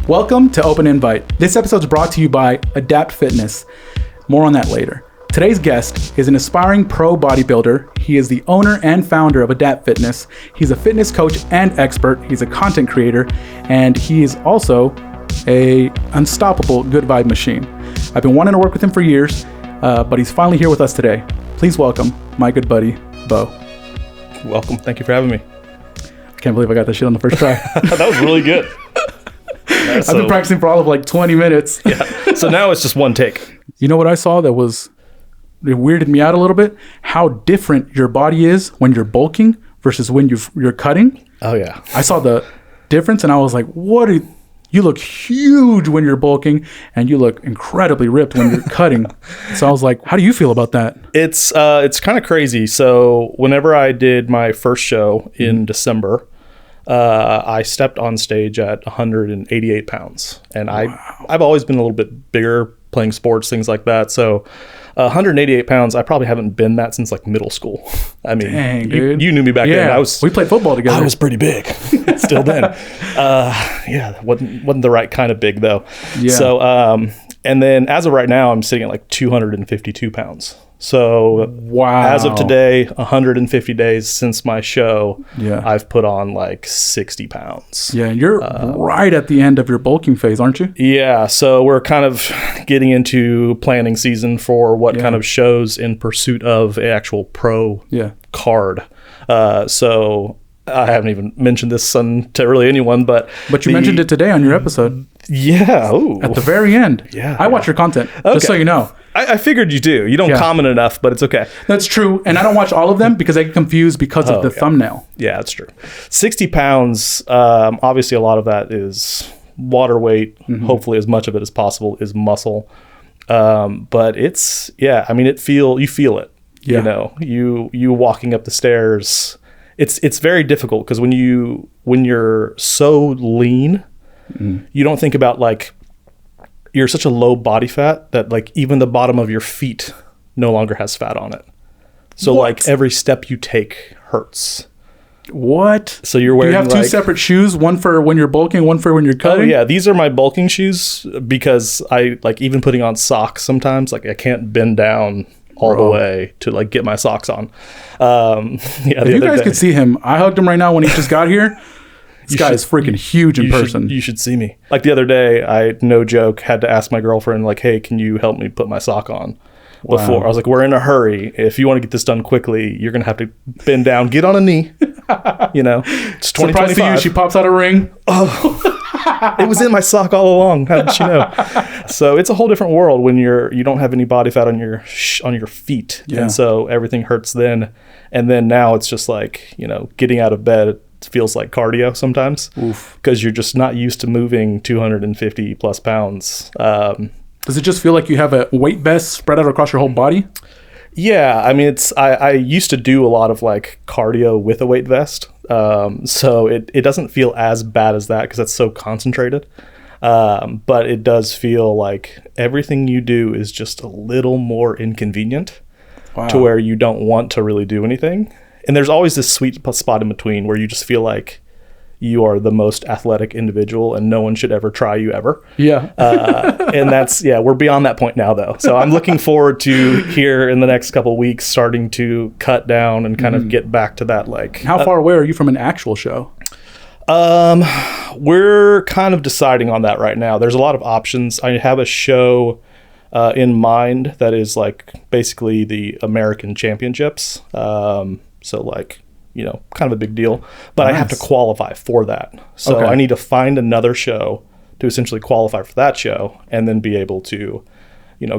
Welcome to Open Invite. This episode is brought to you by Adapt Fitness. More on that later. Today's guest is an aspiring pro bodybuilder. He is the owner and founder of Adapt Fitness. He's a fitness coach and expert. He's a content creator, and he is also a unstoppable good vibe machine. I've been wanting to work with him for years, but he's finally here with us today. Please welcome my good buddy, Bo. Welcome. Thank you for having me. I can't believe I got that shit on the first try. That was really good. I've been practicing for all of like 20 minutes. Yeah. So now it's just one take. You know what I saw that it weirded me out a little bit? How different your body is when you're bulking versus when you're cutting. Oh, yeah. I saw the difference and I was like, you look huge when you're bulking and you look incredibly ripped when you're cutting. So I was like, how do you feel about that? It's kind of crazy. So whenever I did my first show in December, I stepped on stage at 188 pounds. And I've always been a little bit bigger playing sports, things like that. So 188 pounds, I probably haven't been that since like middle school. I mean, dang, dude. You knew me back then. We played football together. I was pretty big still then. Wasn't the right kind of big though. Yeah. So, and then as of right now, I'm sitting at like 252 pounds. So wow. As of today, 150 days since my show, I've put on like 60 pounds. Yeah, and you're right at the end of your bulking phase, aren't you? Yeah, so we're kind of getting into planning season for what kind of shows in pursuit of an actual pro card. So I haven't even mentioned this to really anyone, but you mentioned it today on your episode. Yeah. Ooh. At the very end. Yeah. I watch your content, just so you know. I figured you do. You don't comment enough, but it's okay. That's true. And I don't watch all of them because I get confused because of the thumbnail. Yeah, that's true. 60 pounds, obviously a lot of that is water weight. Mm-hmm. Hopefully as much of it as possible is muscle. But it's, you feel it. Yeah. You know, you walking up the stairs. It's very difficult because when you're so lean, you don't think about like, you're such a low body fat that like even the bottom of your feet no longer has fat on it. So like every step you take hurts. What? So you're wearing. Do you have two separate shoes? One for when you're bulking, one for when you're cutting? Oh yeah, these are my bulking shoes because I like even putting on socks sometimes. Like I can't bend down all the way to like get my socks on. If you guys could see him, I hugged him right now when he just got here. This guy is freaking huge in person. You should see me. Like the other day, I, no joke, had to ask my girlfriend, like, hey, can you help me put my sock on? Before. I was like, we're in a hurry. If you want to get this done quickly, you're going to have to bend down, get on a knee. You know, it's 2025. Surprise to you, she pops out a ring. Oh, it was in my sock all along. How did you know? So it's a whole different world when you don't have any body fat on your feet. Yeah. And so everything hurts then. And then now it's just like, getting out of bed feels like cardio sometimes because you're just not used to moving 250 plus pounds. Does it just feel like you have a weight vest spread out across your whole body? Yeah, I mean, I used to do a lot of like cardio with a weight vest, so it doesn't feel as bad as that because it's so concentrated, but it does feel like everything you do is just a little more inconvenient to where you don't want to really do anything. And there's always this sweet spot in between where you just feel like you are the most athletic individual and no one should ever try you ever. Yeah. And we're beyond that point now though. So I'm looking forward to here in the next couple of weeks starting to cut down and kind of get back to that. Like, how far away are you from an actual show? We're kind of deciding on that right now. There's a lot of options. I have a show in mind that is like basically the American Championships. So like, kind of a big deal, but nice. I have to qualify for that. So I need to find another show to essentially qualify for that show and then be able to,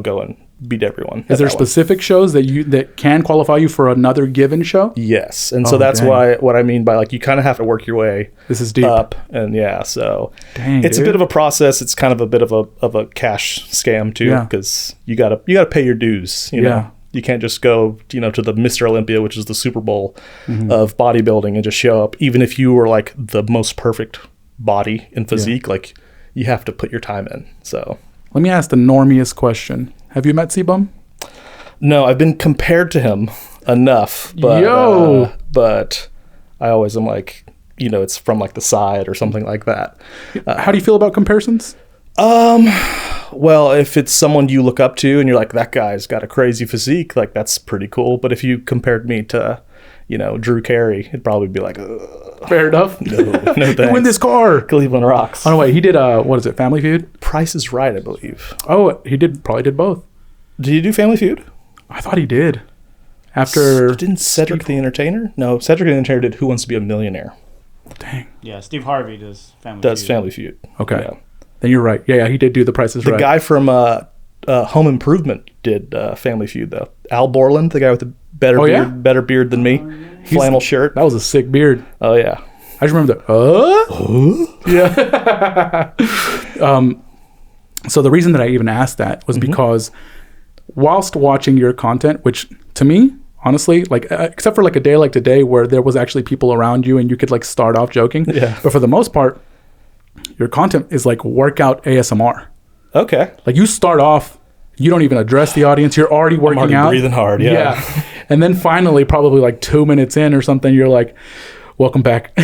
go and beat everyone. Is there specific shows that can qualify you for another given show? Yes. And so that's what I mean by like, you kind of have to work your way this is deep. Up. And so it's a bit of a process. It's kind of a bit of a cash scam too, because you gotta pay your dues, you know? You can't just go, to the Mr. Olympia, which is the Super Bowl of bodybuilding, and just show up. Even if you were like the most perfect body and physique, like you have to put your time in. So let me ask the normiest question. Have you met C-Bum? No, I've been compared to him enough, but I always am like, you know, it's from like the side or something like that. How do you feel about comparisons? Well, if it's someone you look up to and you're like, that guy's got a crazy physique, like that's pretty cool. But if you compared me to, you know, Drew Carey, it'd probably be like, fair enough. No thanks. You win this car. Cleveland rocks. Oh no, wait, he did what is it, Family Feud? Price is Right, I believe. Oh, he probably did both. Did you do Family Feud? I thought he did. After didn't Cedric the Entertainer? No, Cedric the Entertainer did Who Wants to Be a Millionaire. Dang. Yeah, Steve Harvey does Family Feud. Okay. Yeah. Then you're right. Yeah, he did do The Price is Right. The guy from Home Improvement did Family Feud, though. Al Borland, the guy with the better beard than me. Flannel shirt. That was a sick beard. Oh, yeah. I just remember Yeah. So the reason that I even asked that was because whilst watching your content, which to me, honestly, like except for like a day like today where there was actually people around you and you could like start off joking. Yeah. But for the most part, your content is like workout ASMR. Okay. Like you start off, you don't even address the audience. You're already working I'm already out. breathing hard. Yeah. And then finally, probably like 2 minutes in or something, you're like, welcome back.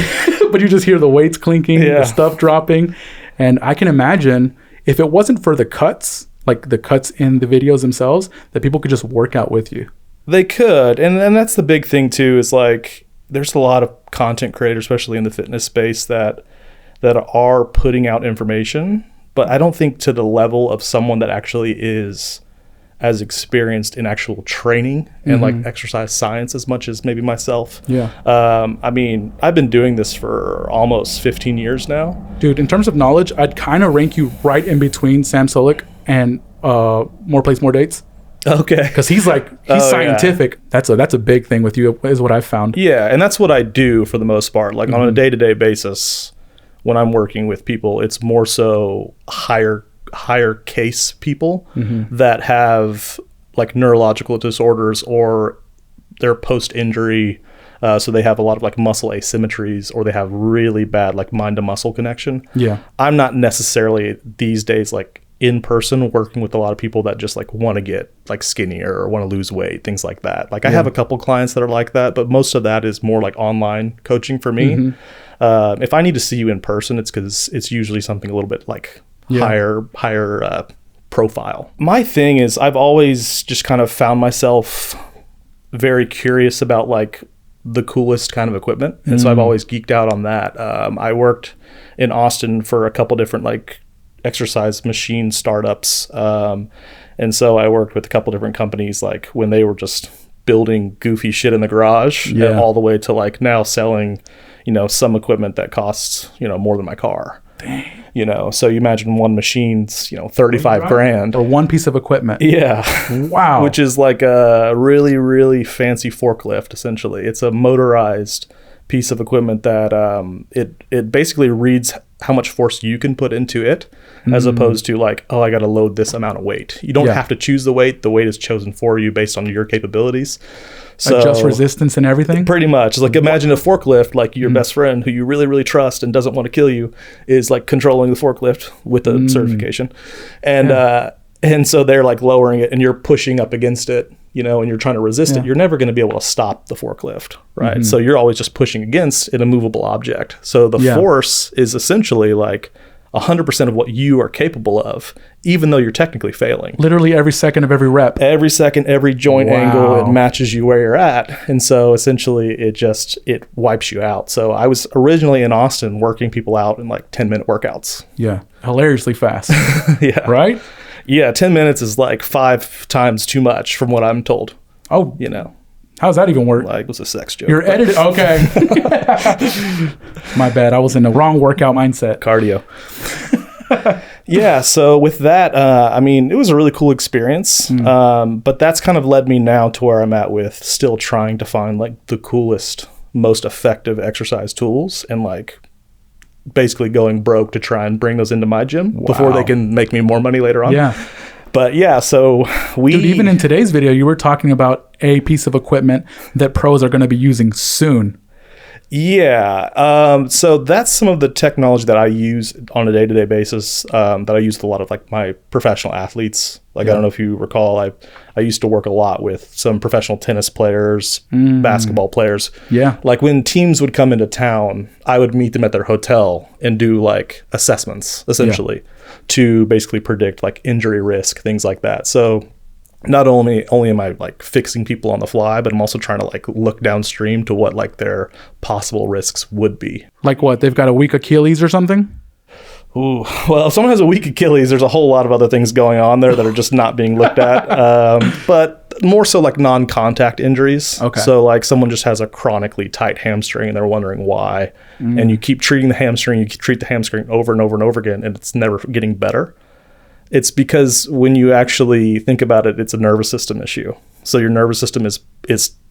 But you just hear the weights clinking, the stuff dropping. And I can imagine if it wasn't for the cuts, like the cuts in the videos themselves, that people could just work out with you. They could. And that's the big thing too, is like there's a lot of content creators, especially in the fitness space, that are putting out information, but I don't think to the level of someone that actually is as experienced in actual training and like exercise science as much as maybe myself. Yeah. I mean, I've been doing this for almost 15 years now. Dude, in terms of knowledge, I'd kind of rank you right in between Sam Sulek and More Plates, More Dates. Okay. Because he's scientific. Yeah. That's a big thing with you, is what I've found. Yeah, and that's what I do for the most part. Like on a day-to-day basis, when I'm working with people, it's more so higher case people that have like neurological disorders or they're post-injury. So they have a lot of like muscle asymmetries, or they have really bad like mind to muscle connection. Yeah. I'm not necessarily these days like in person working with a lot of people that just like want to get like skinnier or want to lose weight, things like that. Like I have a couple clients that are like that, but most of that is more like online coaching for me. If I need to see you in person, it's because it's usually something a little bit like higher profile. My thing is I've always just kind of found myself very curious about like the coolest kind of equipment. And so I've always geeked out on that. I worked in Austin for a couple different like exercise machine startups. And so I worked with a couple different companies, like when they were just building goofy shit in the garage and all the way to like now selling, you know, some equipment that costs, you know, more than my car. Dang. You know, so you imagine one machine's, you know, 35 grand. Or one piece of equipment. Yeah. Wow. Which is like a really, really fancy forklift, essentially. It's a motorized piece of equipment that it basically reads how much force you can put into it, as opposed to like, oh, I got to load this amount of weight. You don't have to choose the weight. The weight is chosen for you based on your capabilities. So adjust resistance and everything? Pretty much. Like imagine a forklift, like your best friend who you really, really trust and doesn't want to kill you is like controlling the forklift with a certification. And so they're like lowering it and you're pushing up against it, you know, and you're trying to resist it. You're never going to be able to stop the forklift, right? So you're always just pushing against an immovable object. So the force is essentially like 100% of what you are capable of, even though you're technically failing. Literally every second of every rep. Every second, every joint angle, it matches you where you're at. And so essentially it wipes you out. So I was originally in Austin working people out in like 10-minute workouts. Yeah. Hilariously fast. Yeah. Right? Yeah. 10 minutes is like 5 times too much from what I'm told. Oh, you know. How does that even work? Like it was a sex joke. You're edited. Okay. My bad. I was in the wrong workout mindset. Cardio. Yeah. So with that, I mean, it was a really cool experience. But that's kind of led me now to where I'm at with still trying to find like the coolest, most effective exercise tools and like basically going broke to try and bring those into my gym before they can make me more money later on. Yeah. But yeah, so Dude, even in today's video, you were talking about a piece of equipment that pros are going to be using soon. Yeah. So that's some of the technology that I use on a day-to-day basis, that I use with a lot of like my professional athletes. Like, I don't know if you recall, I used to work a lot with some professional tennis players, basketball players. Yeah. Like when teams would come into town, I would meet them at their hotel and do like assessments essentially to basically predict like injury risk, things like that. So not only am I like fixing people on the fly, but I'm also trying to like look downstream to what like their possible risks would be. Like what? They've got a weak Achilles or something? Ooh, well, if someone has a weak Achilles, there's a whole lot of other things going on there that are just not being looked at. But more so like non-contact injuries. Okay. So like someone just has a chronically tight hamstring and they're wondering why. And you keep treating the hamstring, you treat the hamstring over and over and over again, and it's never getting better. It's because when you actually think about it, it's a nervous system issue. So your nervous system is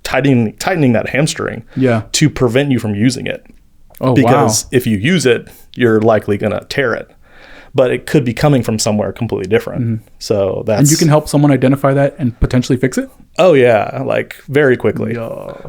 tightening that hamstring to prevent you from using it. Oh, because wow. if you use it, you're likely going to tear it. But it could be coming from somewhere completely different. So that's... And you can help someone identify that and potentially fix it? Oh, yeah. Like very quickly.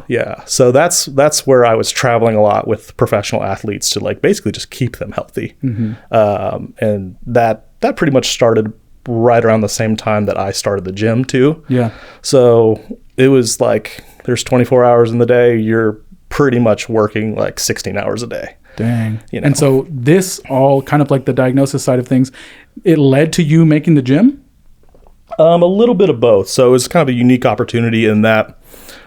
Yeah. So that's where I was traveling a lot with professional athletes to like basically just keep them healthy. And that pretty much started right around the same time that I started the gym too. Yeah. So it was like there's 24 hours in the day. You're pretty much working like 16 hours a day. Dang. You know? And so this all kind of like the diagnosis side of things, it led to you making the gym? A little bit of both. So it was kind of a unique opportunity in that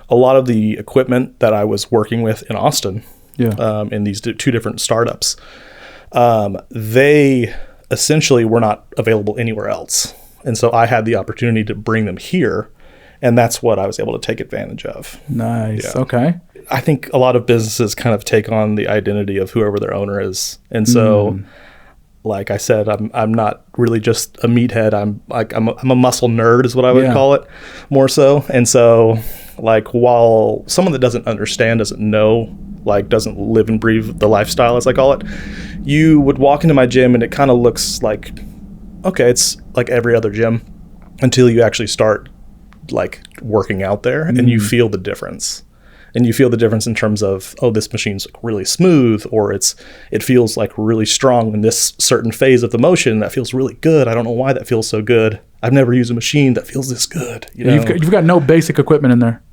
a lot of the equipment that I was working with in Austin, in these two different startups, they essentially were not available anywhere else. And so I had the opportunity to bring them here, and that's what I was able to take advantage of. Nice. Yeah. Okay. I think a lot of businesses kind of take on the identity of whoever their owner is. And so, like I said, I'm not really just a meathead. I'm a muscle nerd is what I would call it more so. And so like while someone that doesn't understand, doesn't know, like doesn't live and breathe the lifestyle as I call it, you would walk into my gym and it kind of looks like, okay, it's like every other gym until you actually start like working out there and you feel the difference. And you feel the difference in terms of, oh, this machine's really smooth, or it feels like really strong in this certain phase of the motion that feels really good. I don't know why that feels so good. I've never used a machine that feels this good. You know? You've got no basic equipment in there.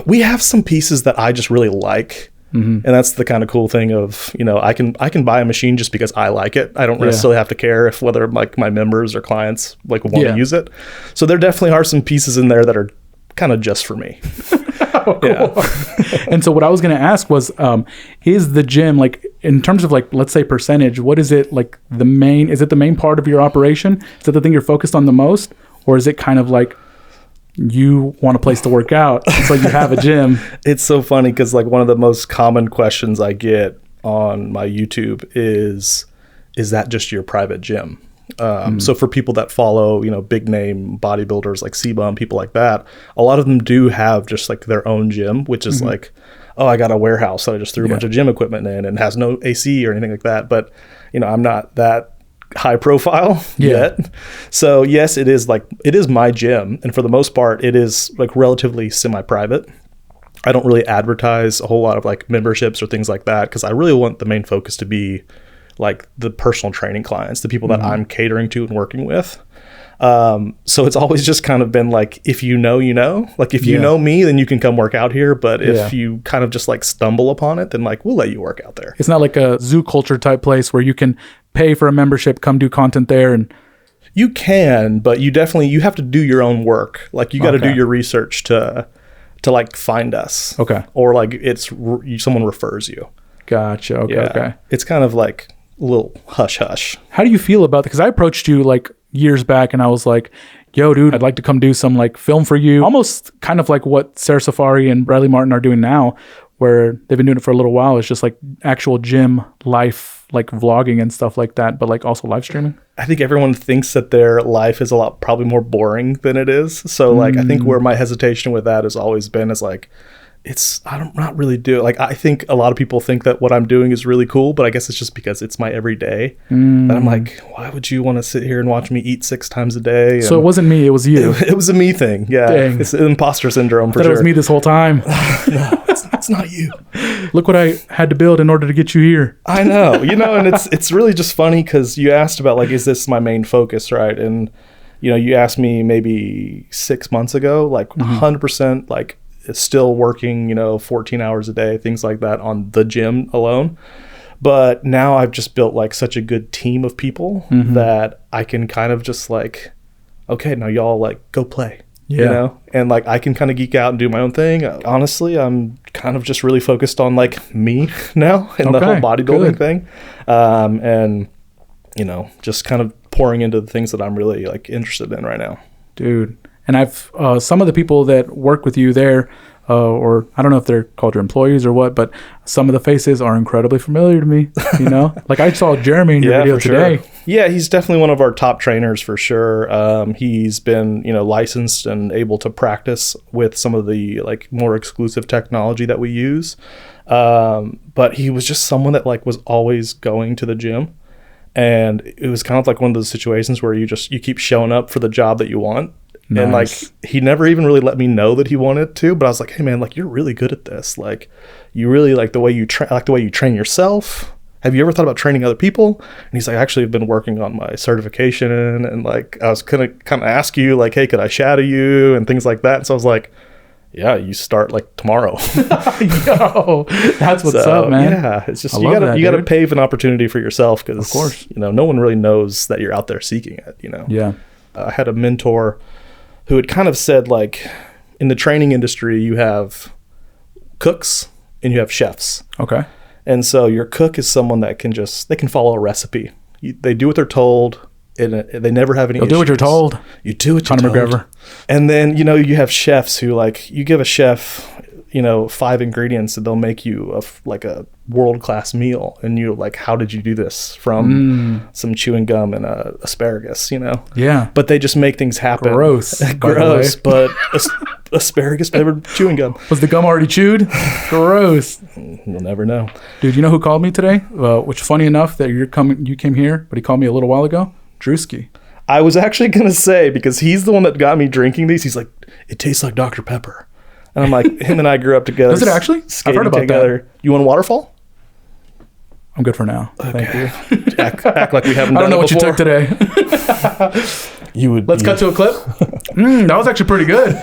We have some pieces that I just really like. And that's the kind of cool thing of, you know, I can buy a machine just because I like it. I don't necessarily have to care if whether like my members or clients like want to use it. So there definitely are some pieces in there that are kind of just for me. Oh, cool. And so what I was going to ask was, is the gym, like in terms of like, let's say percentage, what is it like is it the main part of your operation? Is that the thing you're focused on the most? Or is it kind of like you want a place to work out, so you have a gym? It's so funny because like one of the most common questions I get on my YouTube is that just your private gym? So for people that follow, you know, big name bodybuilders like C-Bum, people like that, a lot of them do have just like their own gym, which is like, oh, I got a warehouse that I just threw a bunch of gym equipment in and has no AC or anything like that. But, you know, I'm not that high profile yet. So yes, it is my gym. And for the most part, it is like relatively semi-private. I don't really advertise a whole lot of like memberships or things like that because I really want the main focus to be like the personal training clients, the people that I'm catering to and working with. So it's always just kind of been like, if you know, you know, like if you know me, then you can come work out here. But if you kind of just like stumble upon it, then like, we'll let you work out there. It's not like a zoo culture type place where you can pay for a membership, come do content there. And you can, but you have to do your own work. Like you got to do your research to like find us. Okay. Or like someone refers you. Gotcha. Okay. It's kind of like a little hush hush. How do you feel about that? Because I approached you like years back and I was like, yo, dude, I'd like to come do some like film for you. Almost kind of like what Sarah Safari and Bradley Martin are doing now, where they've been doing it for a little while. It's just like actual gym life, like vlogging and stuff like that, but like also live streaming. I think everyone thinks that their life is probably more boring than it is. So like, I think where my hesitation with that has always been is like, I'm not really doing, like, I think a lot of people think that what I'm doing is really cool, but I guess it's just because it's my everyday. And I'm like, why would you want to sit here and watch me eat 6 times a day? And so it wasn't me, it was you. It was a me thing. Yeah. Dang. It's imposter syndrome for sure. It was me this whole time. No, it's not you. Look what I had to build in order to get you here. I know, and it's really just funny because you asked about, like, is this my main focus, right? And, you asked me maybe 6 months ago, like 100%, like, still working, 14 hours a day, things like that on the gym alone. But now I've just built like such a good team of people that I can kind of just like, okay, now y'all like go play, and like I can kind of geek out and do my own thing. Honestly, I'm kind of just really focused on like me now and the whole bodybuilding thing. And, just kind of pouring into the things that I'm really like interested in right now. Dude. And I've some of the people that work with you there, or I don't know if they're called your employees or what, but some of the faces are incredibly familiar to me. Like I saw Jeremy in your video today. Sure. Yeah, he's definitely one of our top trainers for sure. He's been licensed and able to practice with some of the like more exclusive technology that we use. But he was just someone that like was always going to the gym. And it was kind of like one of those situations where you keep showing up for the job that you want. Nice. And like he never even really let me know that he wanted to, but I was like, hey man, like you're really good at this. Like you really like the way you train yourself. Have you ever thought about training other people? And he's like, actually I've been working on my certification, and like I was gonna kind of ask you like, hey, could I shadow you and things like that. And so I was like, yeah, you start like tomorrow. Yo, that's what's up, man. Yeah, it's just you gotta pave an opportunity for yourself because, of course, no one really knows that you're out there seeking it. Yeah. I had a mentor who had kind of said like, in the training industry, you have cooks and you have chefs. Okay. And so your cook is someone that they can follow a recipe. They do what they're told. And they never have any issues. Do what you're told. You do what you're told. Conor McGregor. And then, you have chefs who like, you give a chef, 5 ingredients and they'll make you a world-class meal. And you're like, how did you do this? From some chewing gum and asparagus, Yeah. But they just make things happen. Gross. Gross, but asparagus flavored chewing gum. Was the gum already chewed? Gross. You'll never know. Dude, you know who called me today? Which funny enough that you came here, but he called me a little while ago. Drewski. I was actually going to say, because he's the one that got me drinking these. He's like, it tastes like Dr. Pepper. And I'm like, him and I grew up together. Does it actually? I've heard about that. You want a waterfall? I'm good for now. Okay. Thank you. Act like we haven't done it before. I don't know what you took today. Let's cut to a clip. That was actually pretty good.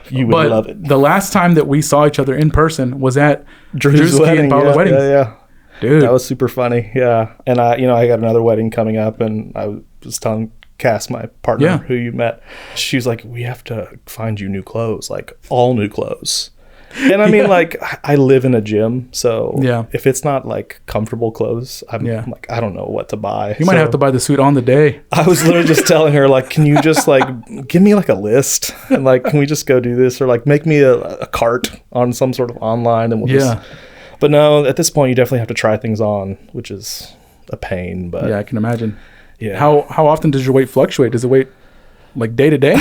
You would love it. The last time that we saw each other in person was at Drew's and Paula's wedding. Yeah. Dude, that was super funny. Yeah. And I got another wedding coming up, and I was telling Cass, my partner, who you met, she was like, we have to find you new clothes, like all new clothes. And I mean, like, I live in a gym, so if it's not like comfortable clothes, I'm like, I don't know what to buy. You might have to buy the suit on the day. I was literally just telling her, like, can you just like give me like a list, and like, can we just go do this, or like make me a cart on some sort of online, and we'll just. But no, at this point, you definitely have to try things on, which is a pain. But yeah, I can imagine. Yeah. How often does your weight fluctuate? Does it weight like day to day?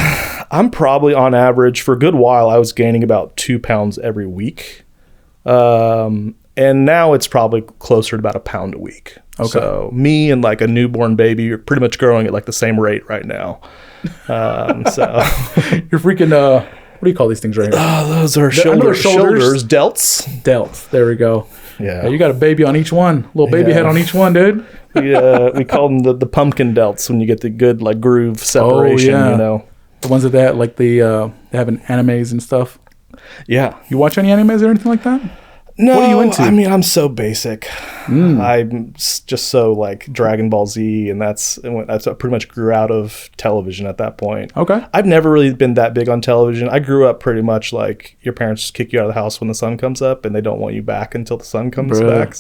I'm probably on average for a good while. I was gaining about 2 pounds every week, and now it's probably closer to about 1 pound a week. Okay. So me and like a newborn baby are pretty much growing at like the same rate right now. So you're freaking. What do you call these things right here? Oh, those are shoulders. Delts. Delts. There we go. Yeah. You got a baby on each one. Little baby head on each one, dude. We call them the pumpkin delts when you get the good like groove separation. Oh, yeah. The ones that like they have in animes and stuff. Yeah. You watch any animes or anything like that? No. What are you into? I mean, I'm so basic. I'm just so like Dragon Ball Z, and that's pretty much grew out of television at that point. Okay. I've never really been that big on television. I grew up pretty much like your parents just kick you out of the house when the sun comes up, and they don't want you back until the sun comes back.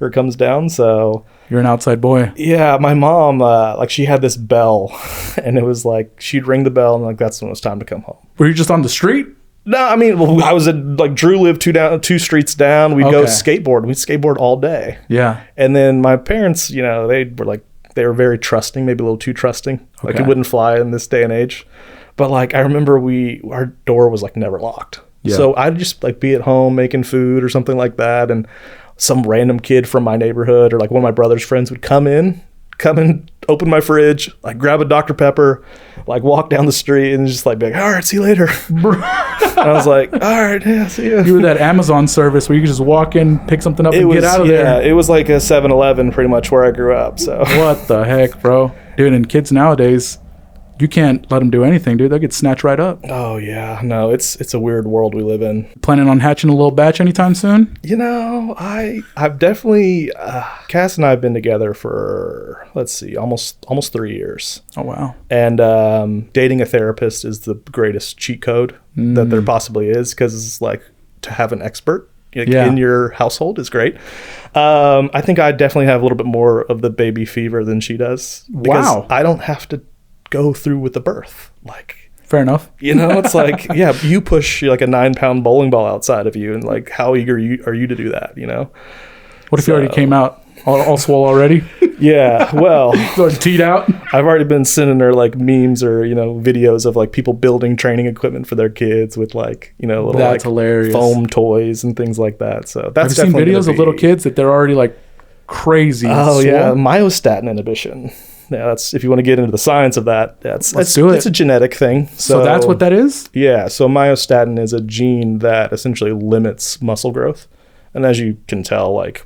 Or comes down. So you're an outside boy. Yeah, my mom like she had this bell, and it was like she'd ring the bell, and like that's when it was time to come home. Were you just on the street? No, I mean, I was at like Drew lived 2 streets down. We'd go skateboard. We'd skateboard all day. Yeah. And then my parents, they were very trusting, maybe a little too trusting. Like it wouldn't fly in this day and age. But like I remember our door was like never locked. Yeah. So I'd just like be at home making food or something like that, and some random kid from my neighborhood or like one of my brother's friends would come in, open my fridge, like grab a Dr. Pepper, like walk down the street and just like be like, all right, see you later. And I was like, all right, yeah, see you. You were that Amazon service where you could just walk in, pick something up, and get out of there. Yeah, it was like a 7-Eleven pretty much where I grew up. So what the heck, bro? Dude, and kids nowadays, you can't let them do anything, dude. They'll get snatched right up. Oh yeah, no, it's a weird world we live in. Planning on hatching a little batch anytime soon? You know, I've definitely Cass and I have been together for, let's see, almost 3 years. Oh wow. And dating a therapist is the greatest cheat code that there possibly is, because it's like to have an expert in your household is great. I think I definitely have a little bit more of the baby fever than she does, because Wow. I don't have to go through with the birth. Like, fair enough. you know, it's like, yeah, you push like a 9-pound bowling ball outside of you, and like, how eager are you to do that, you know? What if you already came out all swole already? Yeah, well, Sort of teed out? I've already been sending her like memes or, you know, videos of like people building training equipment for their kids with like, you know, little That's like hilarious. foam toys and things like that. So that's Have you seen definitely videos of little kids that they're already like crazy? Oh swole? yeah, myostatin inhibition. Yeah, that's, if you want to get into the science of that, Let's do it. It's a genetic thing. So that's what that is? Yeah, so myostatin is a gene that essentially limits muscle growth. And as you can tell, like,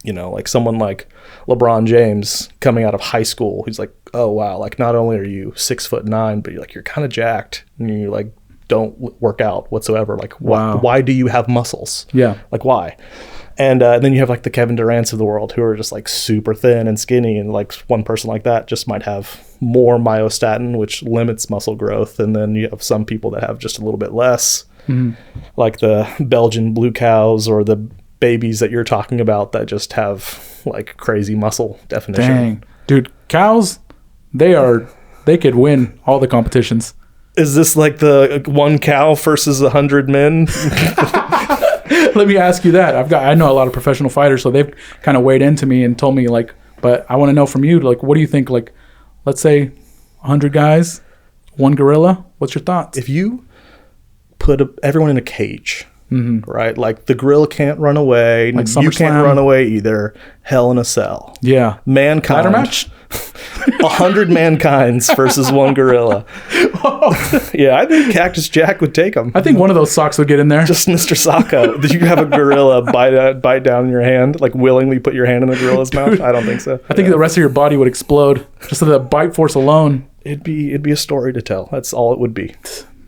you know, like someone like LeBron James coming out of high school, he's like, oh wow, like not only are you 6'9", but you're kind of jacked, and you like don't work out whatsoever. Like, Wow. why do you have muscles? Yeah. Like, why? And then you have like the Kevin Durant's of the world who are just like super thin and skinny, and like one person like that just might have more myostatin, which limits muscle growth. And then you have some people that have just a little bit less, like the Belgian blue cows or the babies that you're talking about that just have like crazy muscle definition. Dang. Dude, cows, they could win all the competitions. Is this like the one cow versus 100 men? Let me ask you that. I know a lot of professional fighters, so they've kind of weighed into me and told me like, but I want to know from you, like, what do you think? Like, let's say 100 guys, one gorilla. What's your thoughts? If you put everyone in a cage, right? Like the gorilla can't run away. Like you can't SummerSlam. run away either. Hell in a Cell. Yeah. Mankind. Ladder match? 100 mankind's versus one gorilla. Yeah, I think Cactus Jack would take him. I think one of those socks would get in there. Just Mr. Sacco. Did you have a gorilla bite down your hand? Like willingly put your hand in a gorilla's mouth? I don't think so. I think the rest of your body would explode just to the bite force alone. It'd be a story to tell. That's all it would be.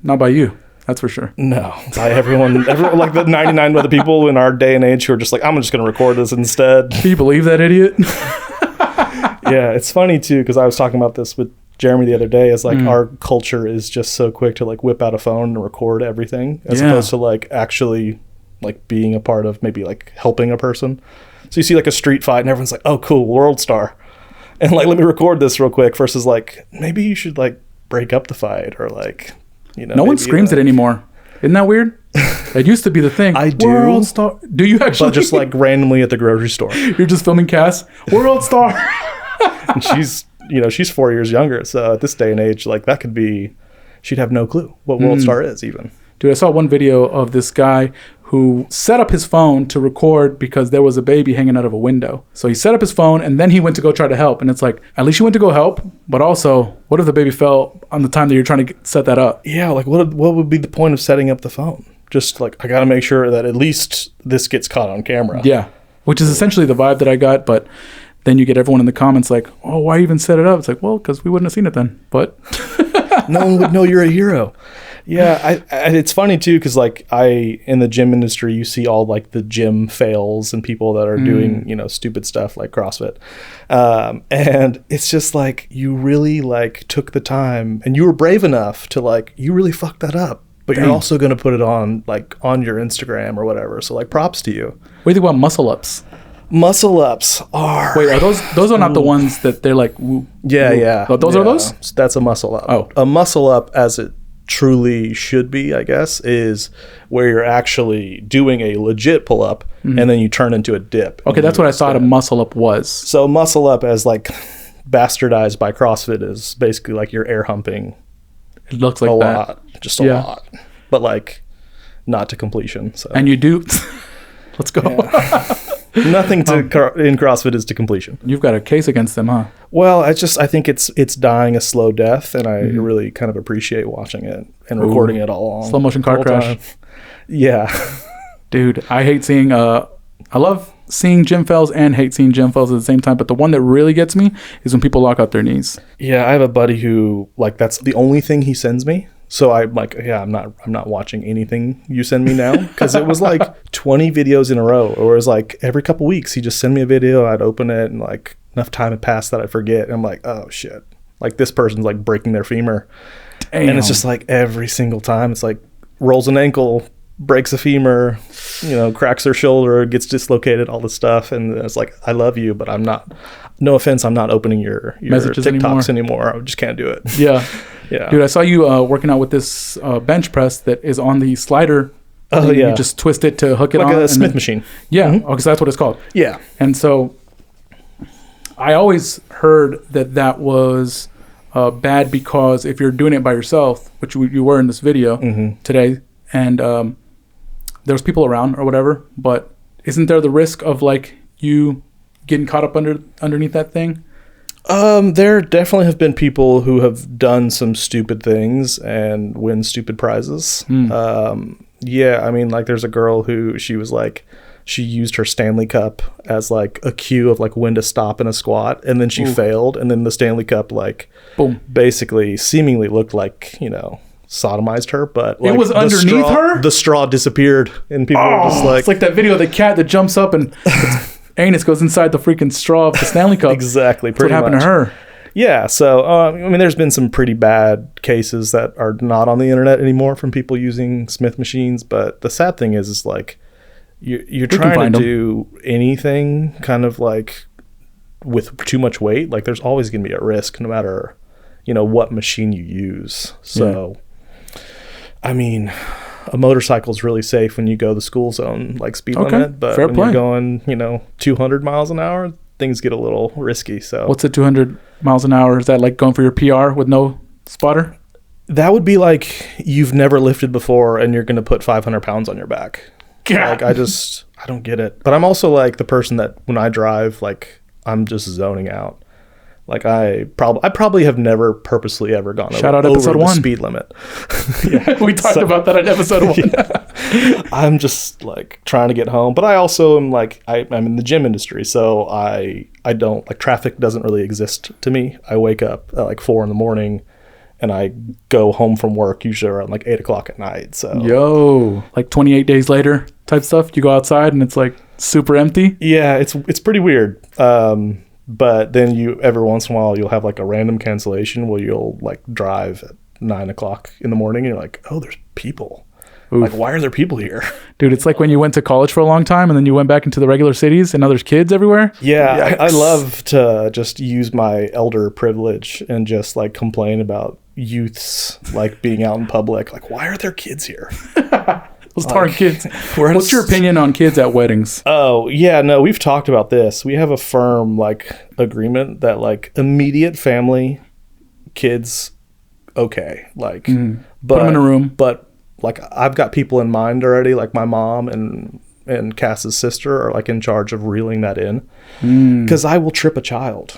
Not by you. That's for sure. No, by everyone like the 99 other people in our day and age who are just like, I'm just going to record this instead. Can you believe that idiot? Yeah, it's funny too, because I was talking about this with Jeremy the other day. Is like our culture is just so quick to like whip out a phone and record everything, as opposed to like actually like being a part of maybe like helping a person. So you see like a street fight and everyone's like, oh cool, world star, and like let me record this real quick, versus like maybe you should like break up the fight, or like, you know, No one screams it anymore. Isn't that weird? It used to be the thing. I do. World star. Do you actually? But just like randomly at the grocery store. You're just filming Cass. World star. And she's 4 years younger, so at this day and age, like that could be, she'd have no clue what World Star is even. Dude, I saw one video of this guy who set up his phone to record because there was a baby hanging out of a window. So he set up his phone and then he went to go try to help. And it's like, at least you went to go help, but also, what if the baby fell on the time that you're trying to set that up? Yeah, like what would be the point of setting up the phone? Just like, I got to make sure that at least this gets caught on camera. Yeah, which is essentially the vibe that I got, but then you get everyone in the comments like, oh, why even set it up? It's like, well, because we wouldn't have seen it then. But no one would know you're a hero. Yeah, it's funny too, because like in the gym industry, you see all like the gym fails and people that are doing, you know, stupid stuff like CrossFit. And it's just like, you really like took the time and you were brave enough to like, you really fucked that up. But you're also going to put it on like on your Instagram or whatever. So like props to you. What do you think about muscle ups? Muscle ups are... Wait, are those are not the ones that they're like... Woo, yeah, woo. yeah. Those are those? That's a muscle up. Oh. A muscle up, as it truly should be, I guess, is where you're actually doing a legit pull up and then you turn into a dip. Okay, that's what I thought a muscle up was. So muscle up, as like bastardized by CrossFit, is basically like you're air humping It looks like a that. lot. Just a lot. But like... not to completion. So And you do. Let's go. yeah. Nothing in CrossFit is to completion. You've got a case against them, huh? Well, I think it's dying a slow death, and I really kind of appreciate watching it and recording it all on slow motion car crash. Yeah. Dude, I hate seeing I love seeing gym fails and hate seeing gym fails at the same time, but the one that really gets me is when people lock out their knees. Yeah, I have a buddy who like that's the only thing he sends me. So I'm like, yeah, I'm not watching anything you send me now, because it was like 20 videos in a row, or it was like every couple weeks he just send me a video, I'd open it, and like enough time had passed that I forget. And I'm like, oh shit, like this person's like breaking their femur. Damn. And it's just like every single time it's like rolls an ankle, breaks a femur, cracks their shoulder, gets dislocated, all this stuff. And it's like, I love you, but I'm not, no offense, I'm not opening your messages TikToks anymore. I just can't do it. Yeah. Yeah. Dude, I saw you working out with this bench press that is on the slider. Oh, yeah. You just twist it to hook it like on. Like a Smith machine. Yeah, because that's what it's called. Yeah. And so I always heard that was bad, because if you're doing it by yourself, which you were in this video today, and there's people around or whatever, but isn't there the risk of like you getting caught up underneath that thing? There definitely have been people who have done some stupid things and win stupid prizes. Yeah, I mean, like there's a girl who she used her Stanley Cup as like a cue of like when to stop in a squat, and then she failed, and then the Stanley Cup like boom, basically seemingly looked like, sodomized her, but like, it was underneath her? The straw disappeared, and people were just like... It's like that video of the cat that jumps up and its anus goes inside the freaking straw of the Stanley Cup. Exactly. That's what happened to her. Yeah, so, I mean, there's been some pretty bad cases that are not on the internet anymore from people using Smith machines, but the sad thing is like, you're trying to do anything kind of like with too much weight, like there's always going to be a risk no matter, what machine you use. So... Yeah. I mean, a motorcycle is really safe when you go the school zone, like speed limit, but when you're going, 200 miles an hour, things get a little risky. So what's at 200 miles an hour? Is that like going for your PR with no spotter? That would be like you've never lifted before and you're going to put 500 pounds on your back. God. Like I don't get it. But I'm also like the person that when I drive, like I'm just zoning out. Like I probably have never purposely ever gone over the speed limit. Yeah, we talked about that in episode 1. Yeah. I'm just like trying to get home, but I also am like I'm in the gym industry, so I don't like traffic doesn't really exist to me. I wake up at like 4 a.m. and I go home from work usually around like 8 o'clock at night. So like 28 days later type stuff. You go outside and it's like super empty. Yeah, it's pretty weird. But then every once in a while, you'll have like a random cancellation where you'll like drive at 9 o'clock in the morning and you're like, oh, there's people. Oof. Like, why are there people here? Dude, it's like when you went to college for a long time and then you went back into the regular cities and now there's kids everywhere. Yeah, I love to just use my elder privilege and just like complain about youths like being out in public. Like, why are there kids here? Those darn kids. What's your opinion on kids at weddings? Oh, yeah, no, we've talked about this. We have a firm like agreement that like immediate family, kids, okay. Like, but, put them in a room. But like I've got people in mind already, like my mom and Cass's sister are like in charge of reeling that in. Because I will trip a child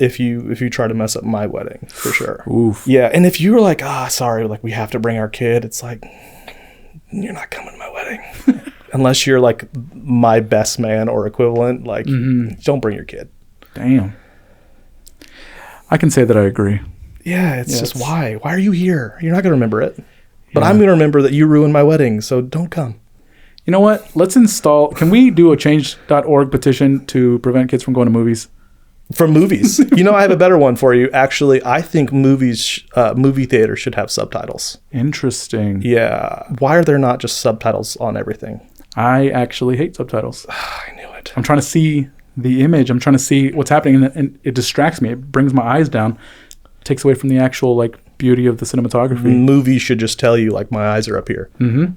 if you try to mess up my wedding, for sure. Oof. Yeah, and if you were like, sorry, like we have to bring our kid, it's like... You're not coming to my wedding unless you're like my best man or equivalent. Like, don't bring your kid. Damn. I can say that I agree. Yeah, it's just why are you here? You're not going to remember it, but I'm going to remember that you ruined my wedding. So don't come. You know what? Can we do a change.org petition to prevent kids from going to movies? From movies. I have a better one for you. Actually, I think movie theaters should have subtitles. Interesting. Yeah. Why are there not just subtitles on everything? I actually hate subtitles. I knew it. I'm trying to see the image. I'm trying to see what's happening, and it distracts me. It brings my eyes down. It takes away from the actual like beauty of the cinematography. Movies should just tell you like my eyes are up here.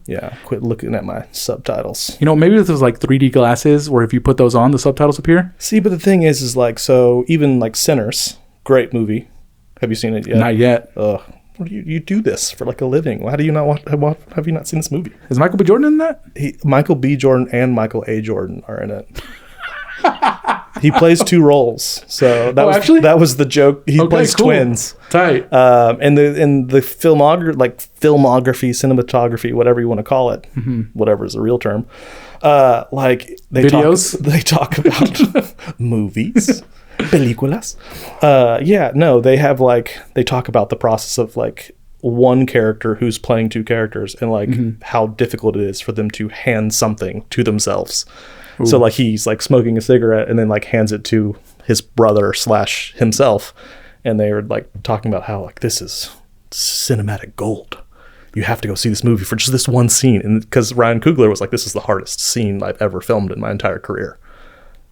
Yeah, quit looking at my subtitles. Maybe if there's like 3D glasses where if you put those on, the subtitles appear. See, but the thing is like, so even like Sinners, great movie. Have you seen it yet? Not yet. Ugh, you do this for like a living. How do you not have you not seen this movie? Is Michael B. Jordan in that? Michael B. Jordan and Michael A. Jordan are in it. He plays 2 roles, so that was the joke. He plays twins. Tight. And the filmography, cinematography, whatever you want to call it, whatever is a real term. Like they talk about movies, películas. They talk about the process of like one character who's playing 2 characters and like how difficult it is for them to hand something to themselves. Ooh. So like he's like smoking a cigarette and then like hands it to his brother / himself, and they were like talking about how like this is cinematic gold. You have to go see this movie for just this one scene, and because Ryan Coogler was like, this is the hardest scene I've ever filmed in my entire career.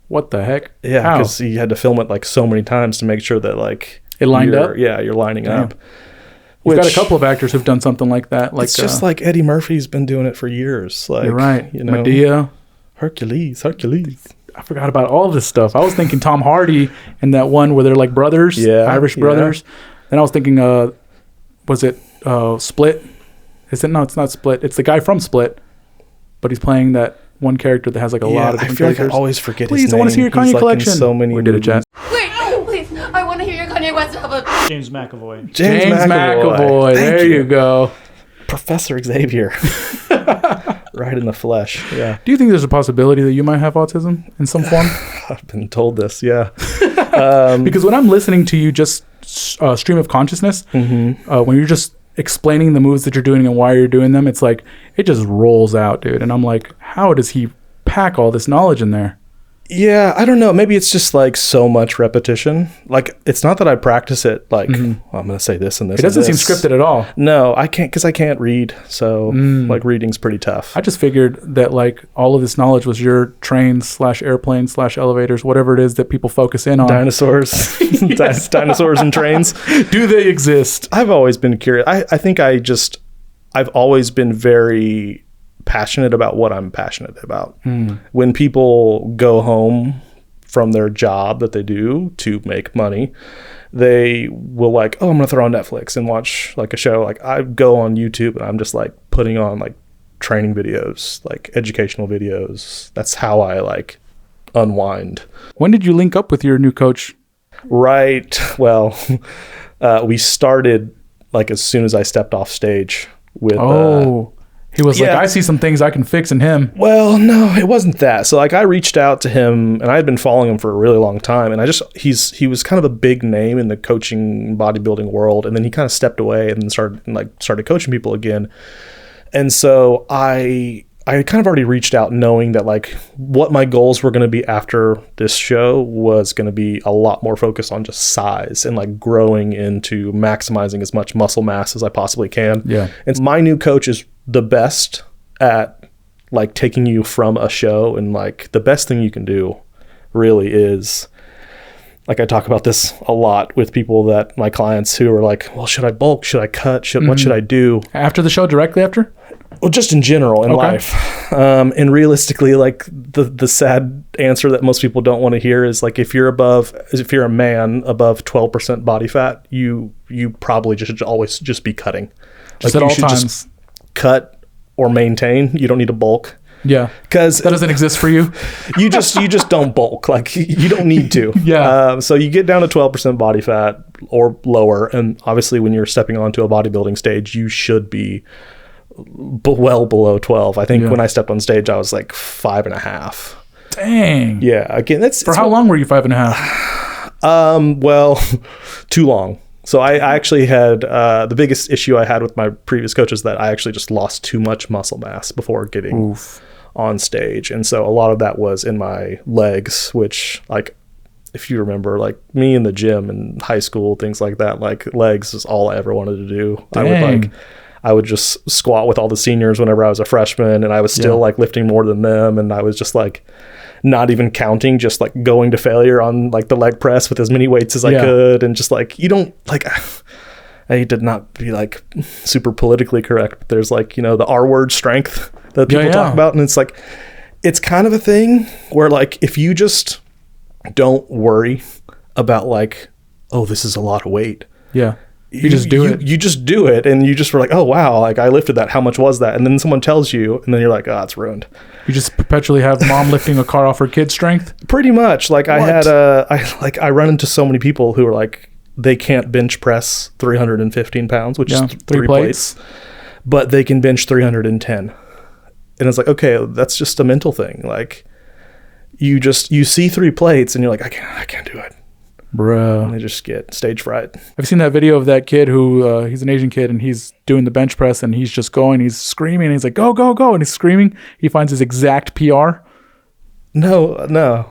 What the heck? Yeah, because he had to film it like so many times to make sure that like it lined up. Yeah, you're lining up. We've got a couple of actors who've done something like that. Like it's just like Eddie Murphy's been doing it for years. Like, you're right. You know, Medea. Hercules. I forgot about all of this stuff. I was thinking Tom Hardy in that one where they're like brothers, Irish brothers. Then I was thinking, was it Split? No, it's not Split. It's the guy from Split, but he's playing that one character that has like a lot of different characters. Like I always forget his name. Please, I want to see your Kanye collection. So many. We did a chat. Wait, no, please. I want to hear your Kanye West album. James McAvoy. James McAvoy. There you go. Professor Xavier. Right in the flesh. Yeah. Do you think there's a possibility that you might have autism in some form? I've been told this, yeah. Because when I'm listening to you just stream of consciousness, when you're just explaining the moves that you're doing and why you're doing them, it's like it just rolls out, dude. And I'm like, how does he pack all this knowledge in there? Yeah, I don't know. Maybe it's just like so much repetition. Like it's not that I practice it like well, I'm going to say this and this. It doesn't seem scripted at all. No, I can't because I can't read. So like reading's pretty tough. I just figured that like all of this knowledge was your trains / airplanes / elevators, whatever it is that people focus in on. Dinosaurs. Yes. Dinosaurs and trains. Do they exist? I've always been curious. I think I've always been very passionate about what I'm passionate about. When people go home from their job that they do to make money, they will like, oh, I'm gonna throw on Netflix and watch like a show. Like I go on YouTube and I'm just like putting on like training videos, like educational videos. That's how I like unwind. When did you link up with your new coach? Right. Well, we started like as soon as I stepped off stage with he was like, I see some things I can fix in him. Well, no, it wasn't that. So like I reached out to him and I had been following him for a really long time. And he was kind of a big name in the coaching bodybuilding world. And then he kind of stepped away and then started coaching people again. And so I kind of already reached out knowing that like what my goals were going to be after this show was going to be a lot more focused on just size and like growing into maximizing as much muscle mass as I possibly can. Yeah. And my new coach is the best at like taking you from a show, and like the best thing you can do really is like I talk about this a lot with people that my clients who are like, well, should I bulk? Should I cut? What should I do? After the show, directly after? Well, just in general in life. And realistically, like the sad answer that most people don't want to hear is like, if you're a man above 12% body fat, you probably should always just be cutting. Just like at all times. Just cut or maintain. You don't need to bulk. Yeah. Because that doesn't exist for you. you just don't bulk. Like you don't need to. Yeah. So you get down to 12% body fat or lower. And obviously when you're stepping onto a bodybuilding stage, you should be well below 12. I think when I stepped on stage, I was like 5.5. Dang. Yeah. Again, for how long were you 5.5? Well, too long. So I actually had the biggest issue I had with my previous coach is that I actually just lost too much muscle mass before getting on stage. And so a lot of that was in my legs, which like, if you remember, like me in the gym in high school, things like that, like legs is all I ever wanted to do. Dang. I would just squat with all the seniors whenever I was a freshman, and I was still like lifting more than them. And I was just like not even counting, just like going to failure on like the leg press with as many weights as I could. And just like, you don't like, I did not be like super politically correct, but there's like, you know, the R word strength that people talk about. And it's like, it's kind of a thing where like, if you just don't worry about like, oh, this is a lot of weight. Yeah. You just do it. You just do it, and you just were like, oh wow, like I lifted that. How much was that? And then someone tells you, and then you're like, oh, it's ruined. You just perpetually have mom lifting a car off her kid's strength. Pretty much. Like I run into so many people who are like, they can't bench press 315 pounds, which is three plates, but they can bench 310. And it's like, okay, that's just a mental thing. Like you see 3 plates, and you're like, I can't do it. Bro. And they just get stage fright. Have you seen that video of that kid who, he's an Asian kid, and he's doing the bench press, and he's just going, he's screaming, and he's like, go, go, go, and he's screaming. He finds his exact PR. No,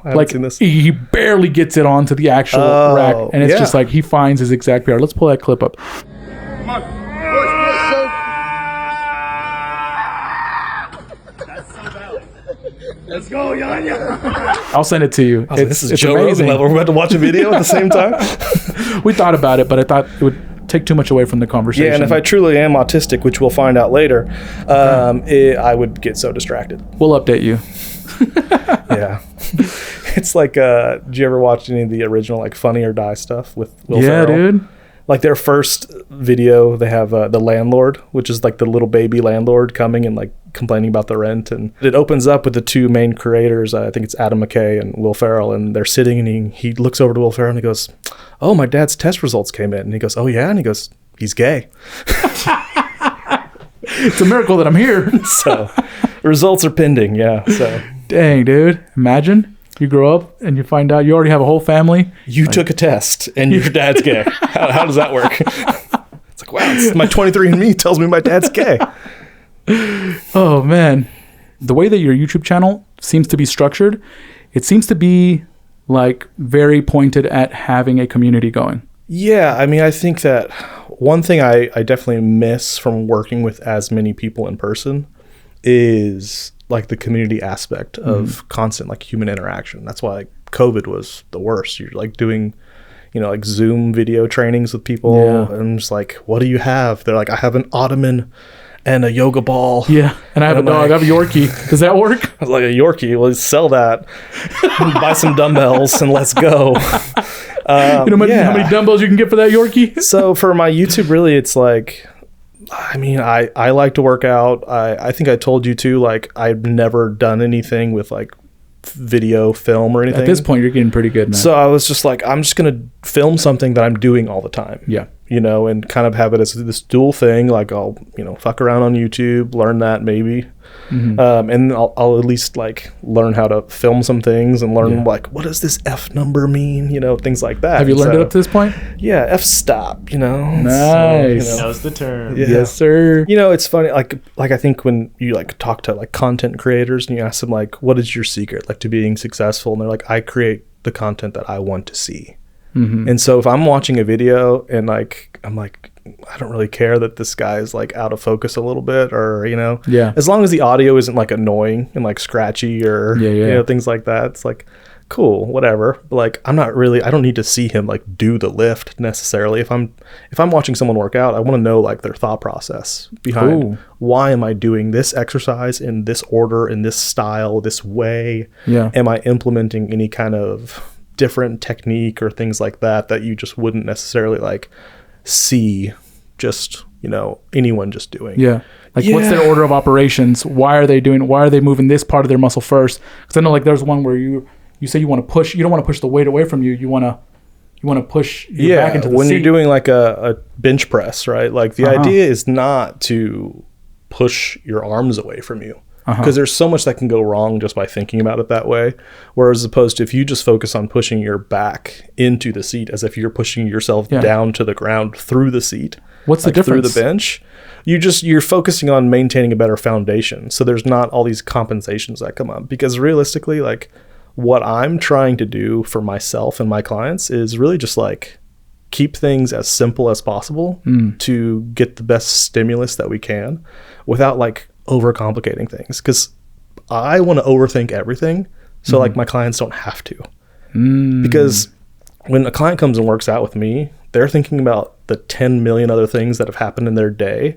I haven't seen this. He barely gets it onto the actual rack, and it's just like he finds his exact PR. Let's pull that clip up. Come on. That's so valid. Let's go, Yanya. I'll send it to you. This is Joe Rogan level. We're about to watch a video at the same time. We thought about it, but I thought it would take too much away from the conversation. Yeah, and if I truly am autistic, which we'll find out later, I would get so distracted. We'll update you. Yeah. It's like, did you ever watch any of the original like Funny or Die stuff with Will Ferrell? Yeah, dude. Like their first video, they have the landlord, which is like the little baby landlord coming and like complaining about the rent. And it opens up with the 2 main creators. I think it's Adam McKay and Will Ferrell. And they're sitting, and he looks over to Will Ferrell and he goes, oh, my dad's test results came in. And he goes, oh, yeah? And he goes, he's gay. It's a miracle that I'm here. So results are pending. Yeah. So dang, dude. Imagine. You grow up and you find out you already have a whole family. You took a test and your dad's gay. How does that work? It's like, wow, my 23andMe tells me my dad's gay. Oh, man. The way that your YouTube channel seems to be structured, it seems to be like very pointed at having a community going. Yeah, I mean, I think that one thing I definitely miss from working with as many people in person is like the community aspect of constant like human interaction. That's why like COVID was the worst. You're like doing, like Zoom video trainings with people, and I'm just like, what do you have? They're like, I have an ottoman and a yoga ball. Yeah, and I have a dog. I have a Yorkie. Does that work? I was like, a Yorkie? Well, sell that. Buy some dumbbells and let's go. How many dumbbells you can get for that Yorkie? So for my YouTube, really, it's like, I mean, I like to work out. I think I told you too, like I've never done anything with like video, film or anything. At this point, you're getting pretty good, man. So I was just like, I'm just going to film something that I'm doing all the time. Yeah. And kind of have it as this dual thing. Like I'll, fuck around on YouTube, learn that maybe. Mm-hmm. And I'll at least like learn how to film some things and learn like, what does this F number mean? Things like that. Have you learned it up to this point? Yeah. F stop, Nice. So, knows the term. Yeah. Yes, sir. It's funny. Like I think when you like talk to like content creators and you ask them like, what is your secret like to being successful? And they're like, I create the content that I want to see. Mm-hmm. And so if I'm watching a video and like, I'm like, I don't really care that this guy is like out of focus a little bit or, as long as the audio isn't like annoying and like scratchy or, things like that. It's like, cool, whatever. But like, I don't need to see him like do the lift necessarily. If I'm watching someone work out, I want to know like their thought process behind why am I doing this exercise in this order, in this style, this way? Yeah. Am I implementing any kind of different technique or things like that you just wouldn't necessarily like see just anyone just doing. What's their order of operations? Why are they moving this part of their muscle first? Because I know like there's one where you say you want to push, you don't want to push the weight away from you, you want to push your back into the when seat. You're doing like a bench press, right? Like the idea is not to push your arms away from you. Because there's so much that can go wrong just by thinking about it that way. Whereas opposed to if you just focus on pushing your back into the seat as if you're pushing yourself down to the ground through the seat. What's the difference? Through the bench. You're focusing on maintaining a better foundation. So there's not all these compensations that come up. Because realistically, like what I'm trying to do for myself and my clients is really just like keep things as simple as possible to get the best stimulus that we can without like overcomplicating things, because I want to overthink everything so like my clients don't have to. Because when a client comes and works out with me, they're thinking about the 10 million other things that have happened in their day.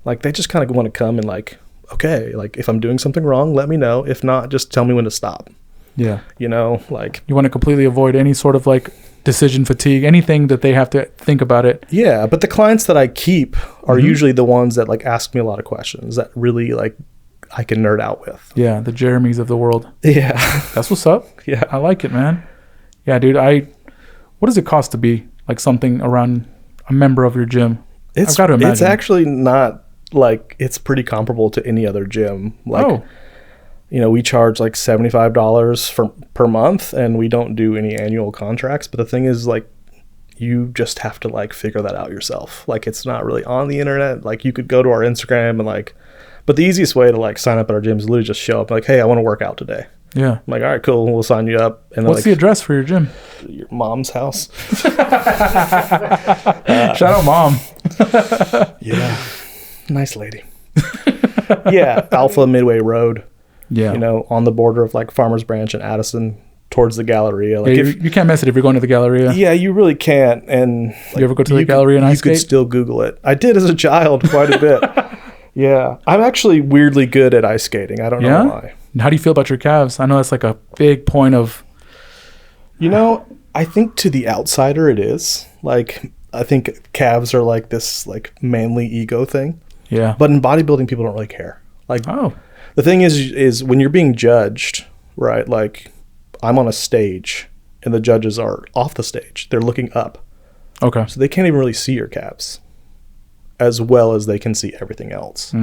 Like they just kind of want to come and like, okay, like if I'm doing something wrong, let me know. If not, just tell me when to stop. Like you you want to completely avoid any sort of like decision fatigue, anything that they have to think about it. Yeah, but the clients that I keep are usually the ones that like ask me a lot of questions that really like I can nerd out with. Yeah, the Jeremys of the world. Yeah. That's what's up. Yeah. I like it, man. Yeah, dude, what does it cost to be like something around a member of your gym? I've got to imagine. It's actually not like, it's pretty comparable to any other gym. Like, we charge like $75 per month, and we don't do any annual contracts. But the thing is, like, you just have to like figure that out yourself. Like, it's not really on the internet. Like, you could go to our Instagram and like, but the easiest way to like sign up at our gym is literally just show up like, hey, I want to work out today. Yeah. I'm like, all right, cool. We'll sign you up. And what's the address for your gym? Your mom's house. Shout out mom. Yeah. Nice lady. Yeah. Alpha Midway Road. Yeah. On the border of like Farmers Branch and Addison towards the Galleria. Like, you can't miss it if you're going to the Galleria. Yeah, you really can't. And like, you ever go to the Galleria and ice skate? You could still Google it. I did as a child quite a bit. Yeah. I'm actually weirdly good at ice skating. I don't know why. How do you feel about your calves? I know that's like a big point of... I think to the outsider it is. Like, I think calves are like this like manly ego thing. Yeah. But in bodybuilding, people don't really care. Like, the thing is when you're being judged, right? Like, I'm on a stage and the judges are off the stage. They're looking up. Okay. So they can't even really see your calves as well as they can see everything else.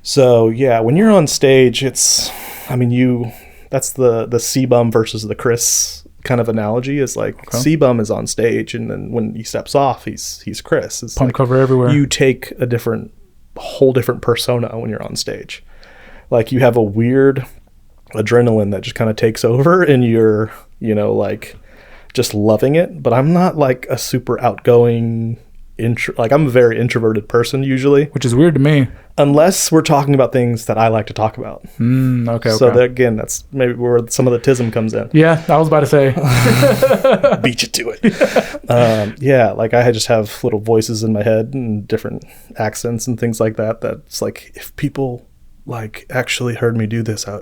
So yeah, when you're on stage, that's the C-bum versus the Chris kind of analogy. Is like C-bum is on stage, and then when he steps off, he's Chris. It's pump like cover everywhere. You take a whole different persona when you're on stage. Like, you have a weird adrenaline that just kind of takes over, and you're like just loving it. But I'm not like a super outgoing I'm a very introverted person usually, which is weird to me, unless we're talking about things that I like to talk about. Okay. So again, that's maybe where some of the tism comes in. Yeah, I was about to say. Beat you to it. Yeah, like I just have little voices in my head and different accents and things like that. That's like, if people like actually heard me do this, I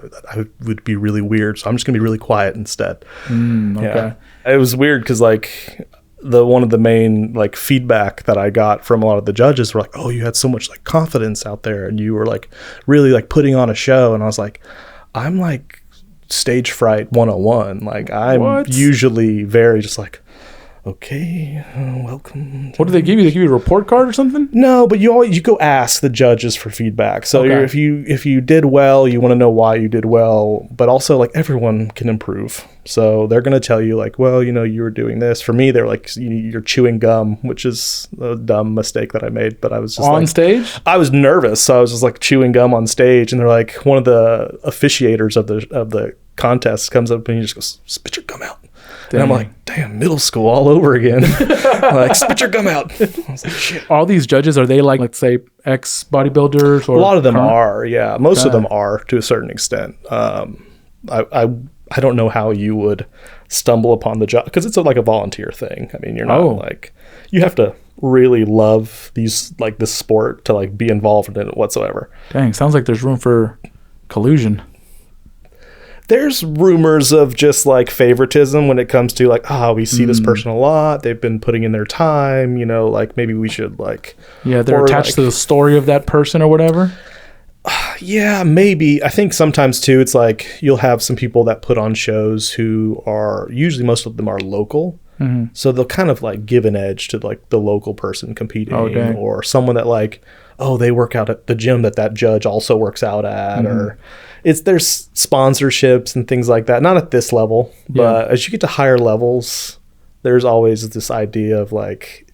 would be really weird. So I'm just gonna be really quiet instead. Okay. Yeah. It was weird because like, one of the main like feedback that I got from a lot of the judges were like, oh, you had so much like confidence out there and you were like really like putting on a show. And I was like, I'm like stage fright 101. Like, I'm usually very just like, okay, welcome. What do they give you? They give you a report card or something? No, but you go ask the judges for feedback. So if you did well, you want to know why you did well, but also like everyone can improve. So they're going to tell you like, well, you were doing this. For me, they're like, you're chewing gum, which is a dumb mistake that I made, but I was just on stage. I was nervous. So I was just like chewing gum on stage, and they're like, one of the officiators of the contest comes up and he just goes, spit your gum out. And I'm like, damn, middle school all over again. Like, spit your gum out. I was like, shit. All these judges, are they like, let's say, ex-bodybuilders? Or a lot of them are, yeah. Most of them are, to a certain extent. I don't know how you would stumble upon the job, because it's like a volunteer thing. I mean, you're not like, you have to really love this sport to like be involved in it whatsoever. Dang, sounds like there's room for collusion. There's rumors of just like favoritism when it comes to like, we see this person a lot. They've been putting in their time, like maybe we should like. Yeah, they're attached to the story of that person or whatever. Yeah, maybe. I think sometimes too, it's like you'll have some people that put on shows who are, usually most of them are local. Mm-hmm. So they'll kind of like give an edge to like the local person competing, or someone that like, they work out at the gym that judge also works out at, or there's sponsorships and things like that. Not at this level, but as you get to higher levels, there's always this idea of like,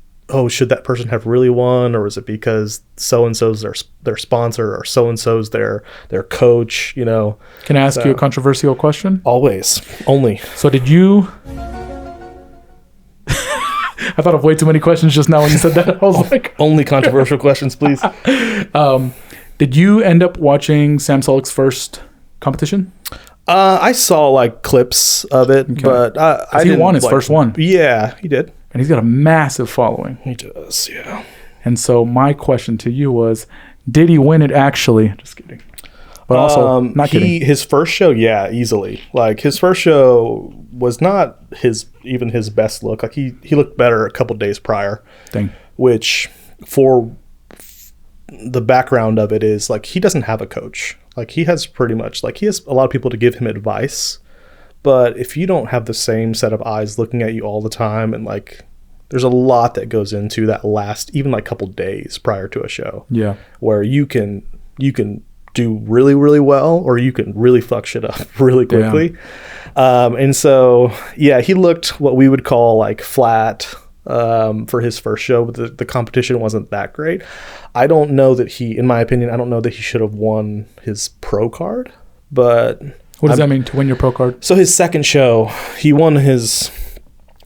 should that person have really won, or is it because so-and-so's their sponsor, or so-and-so's their coach, Can I ask you a controversial question? Always. Only. So did you... I thought of way too many questions just now when you said that. I was like... Only controversial questions, please. Did you end up watching Sam Sulek's first competition? I saw like clips of it, but I he won his first one. Yeah, he did. And he's got a massive following. He does, yeah. And so my question to you was, did he win it actually? Just kidding. but also not kidding. His first show, yeah, easily. Like his first show was not even his best look. Like he looked better a couple days prior. Dang. Which for the background of it is like he doesn't have a coach. Like he has pretty much like he has a lot of people to give him advice, but if you don't have the same set of eyes looking at you all the time, and like there's a lot that goes into that last even like couple days prior to a show. Yeah. Where you can do really, really well, or you can really fuck shit up really quickly. And so, yeah, he looked what we would call like flat for his first show, but the competition wasn't that great. I don't know that in my opinion, I don't know that he should have won his pro card, but... What does that mean, to win your pro card? So his second show, he won his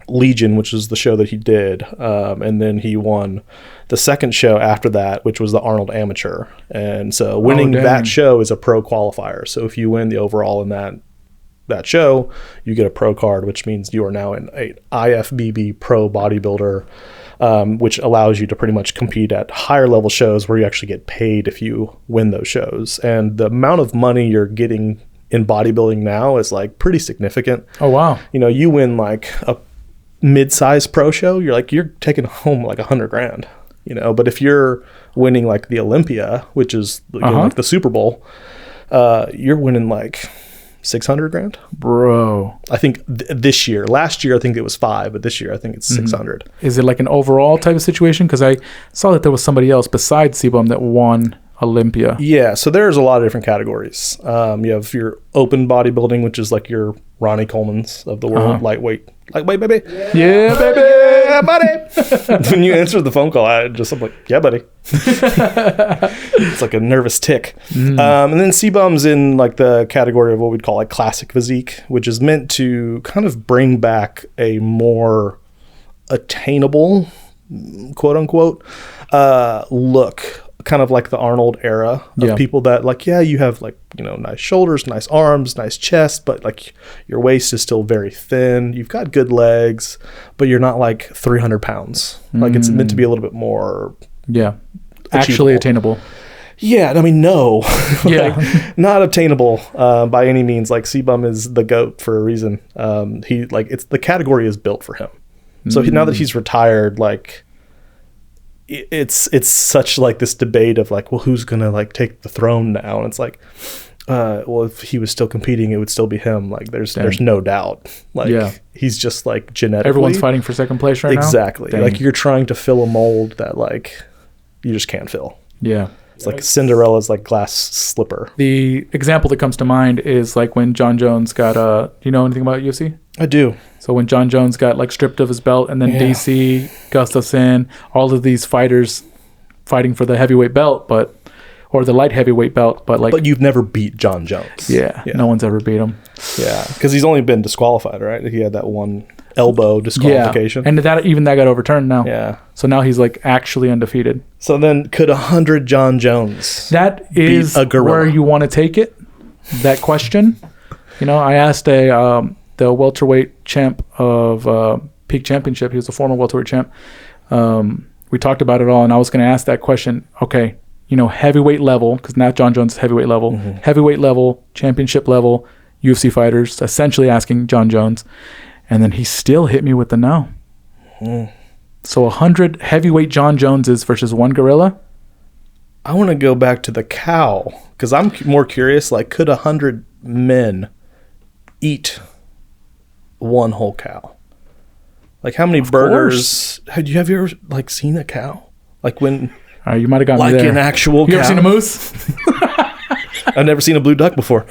Legion, which is the show that he did, and then he won the second show after that, which was the Arnold Amateur. And so winning that show is a pro qualifier. So if you win the overall in that show, you get a pro card, which means you are now an IFBB pro bodybuilder, which allows you to pretty much compete at higher level shows where you actually get paid if you win those shows. And the amount of money you're getting in bodybuilding now is like pretty significant. Oh, wow. You know, you win like a mid-sized pro show, you're taking home like $100,000, you know. But if you're winning like the Olympia, which is like the Super Bowl, you're winning like $600,000, bro. I think this year. Last year I think it was 5, but this year I think it's 600. Is it like an overall type of situation? Because I saw that there was somebody else besides C-Bum that won Olympia. Yeah, so there's a lot of different categories. You have your open bodybuilding, which is like your Ronnie Coleman's of the world, lightweight, baby. Yeah, baby. Yeah, buddy. When you answered the phone call, I'm like, yeah, buddy. It's like a nervous tick. And then C-Bum's in like the category of what we'd call like classic physique, which is meant to kind of bring back a more attainable, quote unquote, look. Kind of like the Arnold era of people that like, yeah, you have like, you know, nice shoulders, nice arms, nice chest, but like your waist is still very thin. You've got good legs, but you're not like 300 pounds. Like it's meant to be a little bit more actually attainable. Yeah, I mean, no. Yeah. Not obtainable by any means. Like C-Bum is the GOAT for a reason. He like the category is built for him. So now that he's retired, like it's such like this debate of like, well, who's gonna like take the throne now? And it's like, well, if he was still competing, it would still be him. Like there's no doubt. Like he's just like genetically. Everyone's fighting for second place right now. Exactly. Like you're trying to fill a mold that like you just can't fill. Yeah. It's like Cinderella's like glass slipper. The example that comes to mind is like when John Jones got do you know anything about UFC? I do. So when John Jones got like stripped of his belt, and then DC, Gustafsson, all of these fighters fighting for the heavyweight belt, or the light heavyweight belt, but you've never beat John Jones. Yeah. No one's ever beat him. Yeah, because he's only been disqualified, right? He had that one elbow disqualification. Yeah. And that got overturned now. Yeah. So now he's like actually undefeated. So then could 100 John Jones that is beat a gorilla? Where you want to take it, that question. You know, I asked the welterweight champ of Peak Championship. He was a former welterweight champ. We talked about it all, and I was going to ask that question. Okay, you know, heavyweight level, because now John Jones is heavyweight level. Heavyweight level, championship level, UFC fighters, essentially asking John Jones. And then he still hit me with the no. So 100 heavyweight John Joneses versus one gorilla? I want to go back to the cow, because I'm more curious, like, could 100 men eat one whole cow? Like, how many burgers? Have you ever like seen a cow? Like when you might have got like me there. An actual cow. You ever seen a moose? I've never seen a blue duck before.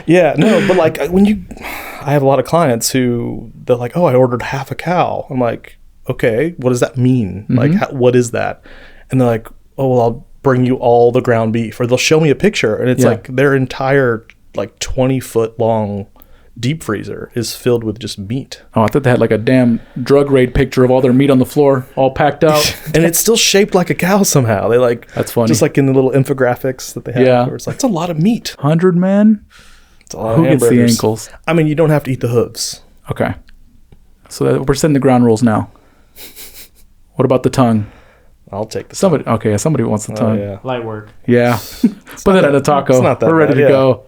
Yeah, no, but like I have a lot of clients who they're like, oh, I ordered half a cow. I'm like, okay, what does that mean? Like, what is that? And they're like, oh, well, I'll bring you all the ground beef, or they'll show me a picture, and it's like their entire like 20-foot long deep freezer is filled with just meat. Oh, I thought they had like a damn drug raid picture of all their meat on the floor, all packed out. And it's still shaped like a cow somehow. They like, that's funny. Just like in the little infographics that they have, where it's like, it's a lot of meat. 100 men? It's a lot Who of gets the ankles? I mean, you don't have to eat the hooves. Okay. So we're setting the ground rules now. What about the tongue? I'll take the somebody wants the time. yeah. Light work. Yeah. Put that at a taco. It's not that We're ready bad, to go.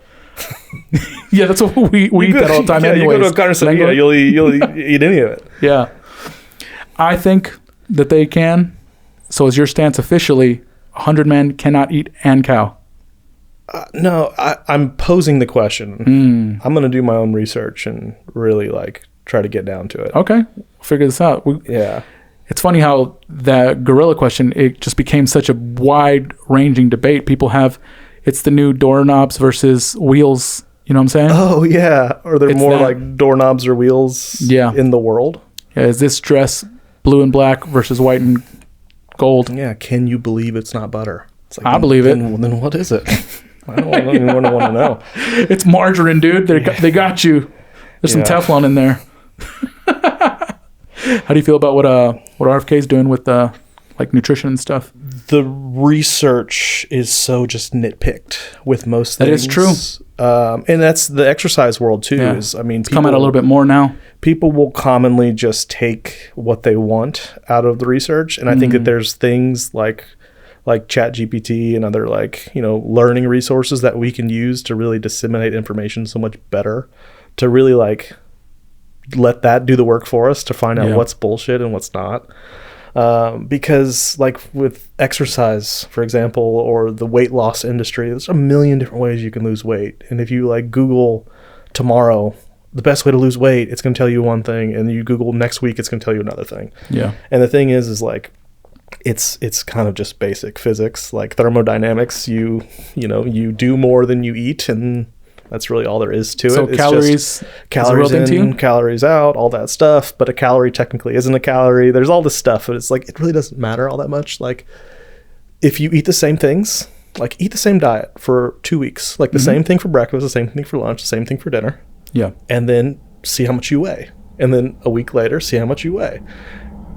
Yeah, that's what we eat that all the time anyways. You go to a carne asada, you'll eat any of it. Yeah. I think that they can. So is your stance officially 100 men cannot eat and cow? No, I'm posing the question. I'm going to do my own research and really like try to get down to it. Okay. We'll figure this out. Yeah. It's funny how that gorilla question, it just became such a wide-ranging debate. People have, it's the new doorknobs versus wheels. You know what I'm saying? Oh, yeah. Are there It's more that. like doorknobs or wheels in the world? Yeah, is this dress blue and black versus white and gold? Yeah. Can you believe it's not butter? It's like, I believe it. Then what is it? I don't even want to know. It's margarine, dude. They got you. There's some Teflon in there. How do you feel about what RFK is doing with like nutrition and stuff? The research is so just nitpicked with most things. That is true. And that's the exercise world too. Yeah. Is, I mean, It's come out a little bit more now. People will commonly just take what they want out of the research. And I think that there's things like ChatGPT and other learning resources that we can use to really disseminate information so much better, to really let that do the work for us to find out what's bullshit and what's not. Because like with exercise, for example, or the weight loss industry, there's a million different ways you can lose weight. And if you Google tomorrow, the best way to lose weight, it's going to tell you one thing. And you Google next week, it's going to tell you another thing. Yeah. And the thing is it's kind of just basic physics, like thermodynamics. You do more than you eat, and that's really all there is to it. So it's calories in, calories out, all that stuff. But a calorie technically isn't a calorie. There's all this stuff, but it's it really doesn't matter all that much. Like if you eat the same things, eat the same diet for 2 weeks, the same thing for breakfast, the same thing for lunch, the same thing for dinner. Yeah. And then see how much you weigh. And then a week later, see how much you weigh.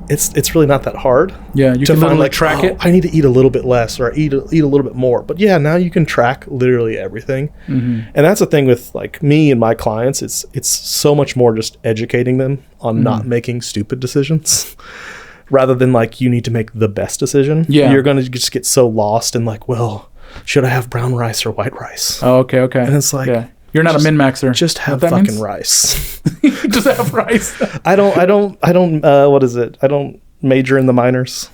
It's really not that hard. Yeah, you can literally track it. I need to eat a little bit less, or eat a little bit more. But yeah, now you can track literally everything. And that's the thing with me and my clients. It's so much more just educating them on not making stupid decisions, rather than you need to make the best decision. Yeah, you're gonna just get so lost in well, should I have brown rice or white rice? Oh, okay. And it's you're not a min-maxer. Just have fucking rice. Just have rice. I don't what is it? I don't major in the minors.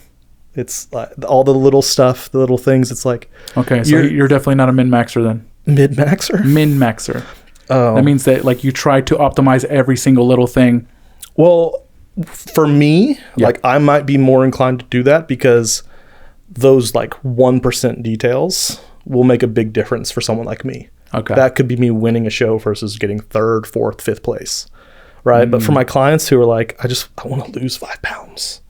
It's all the little stuff, the little things. It's okay, so you're definitely not a min-maxer then. Mid-maxer? Min-maxer. Oh. That means that you try to optimize every single little thing. Well, for me, I might be more inclined to do that because those 1% details will make a big difference for someone like me. Okay. That could be me winning a show versus getting 3rd, 4th, 5th place. Right. But for my clients who are I want to lose 5 pounds.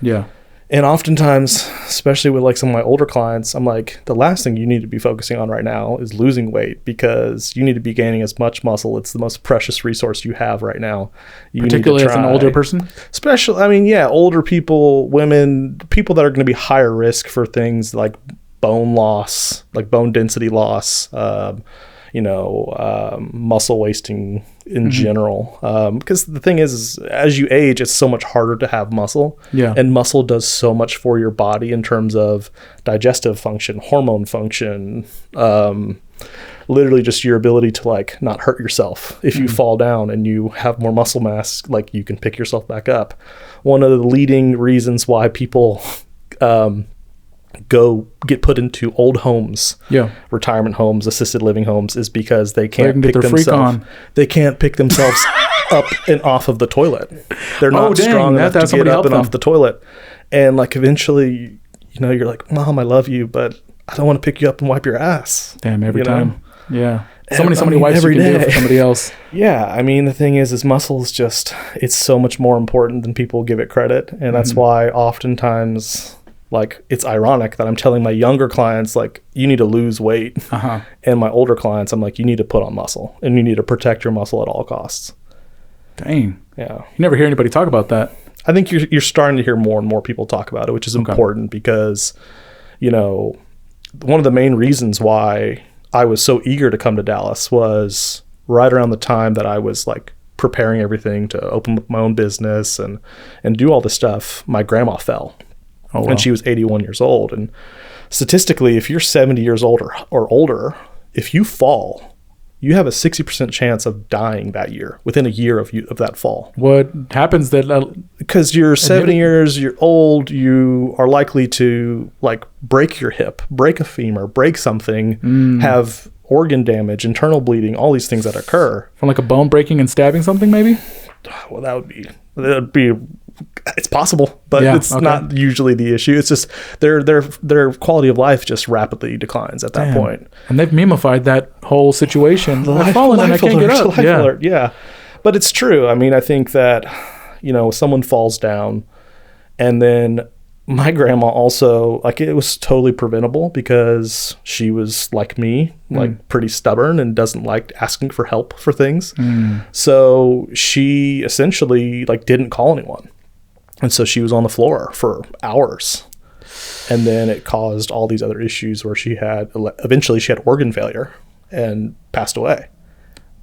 Yeah. And oftentimes, especially with some of my older clients, I'm the last thing you need to be focusing on right now is losing weight, because you need to be gaining as much muscle. It's the most precious resource you have right now. Particularly as an older person? Especially, older people, women, people that are going to be higher risk for things like bone loss, bone density loss, muscle wasting in general. Because the thing is as you age, it's so much harder to have muscle. Yeah. And muscle does so much for your body in terms of digestive function, hormone function, literally just your ability to not hurt yourself. If you fall down and you have more muscle mass, you can pick yourself back up. One of the leading reasons why people go get put into old homes, retirement homes, assisted living homes, is because they can't pick themselves up and off of the toilet. They're not strong enough to get up and off the toilet. And eventually, you're Mom, I love you, but I don't want to pick you up and wipe your ass. Damn, every time. Yeah. Somebody wipes every day. Do for somebody else. Yeah. The thing is muscle is just, it's so much more important than people give it credit. And that's why oftentimes it's ironic that I'm telling my younger clients, you need to lose weight. And my older clients, I'm you need to put on muscle, and you need to protect your muscle at all costs. Dang. Yeah. You never hear anybody talk about that. I think you're starting to hear more and more people talk about it, which is important because, one of the main reasons why I was so eager to come to Dallas was right around the time that I was preparing everything to open my own business and do all this stuff. My grandma fell. Oh, wow. And she was 81 years old. And statistically, if you're 70 years old or older, if you fall, you have a 60% chance of dying that year, within a year of that fall. What happens that... Because you're 70 years, you're old, you are likely to like break your hip, break a femur, break something, have organ damage, internal bleeding, all these things that occur. From like a bone breaking and stabbing something, maybe? Well, that would be it's possible, but it's not usually the issue. It's just their quality of life just rapidly declines at that point. And they've memified that whole situation. I've fallen and I can't get up. Yeah. But it's true. I mean, I think that, someone falls down, and then my grandma also, like, it was totally preventable because she was like me, like pretty stubborn and doesn't like asking for help for things. So she essentially like didn't call anyone. And so she was on the floor for hours. And then it caused all these other issues where eventually she had organ failure and passed away.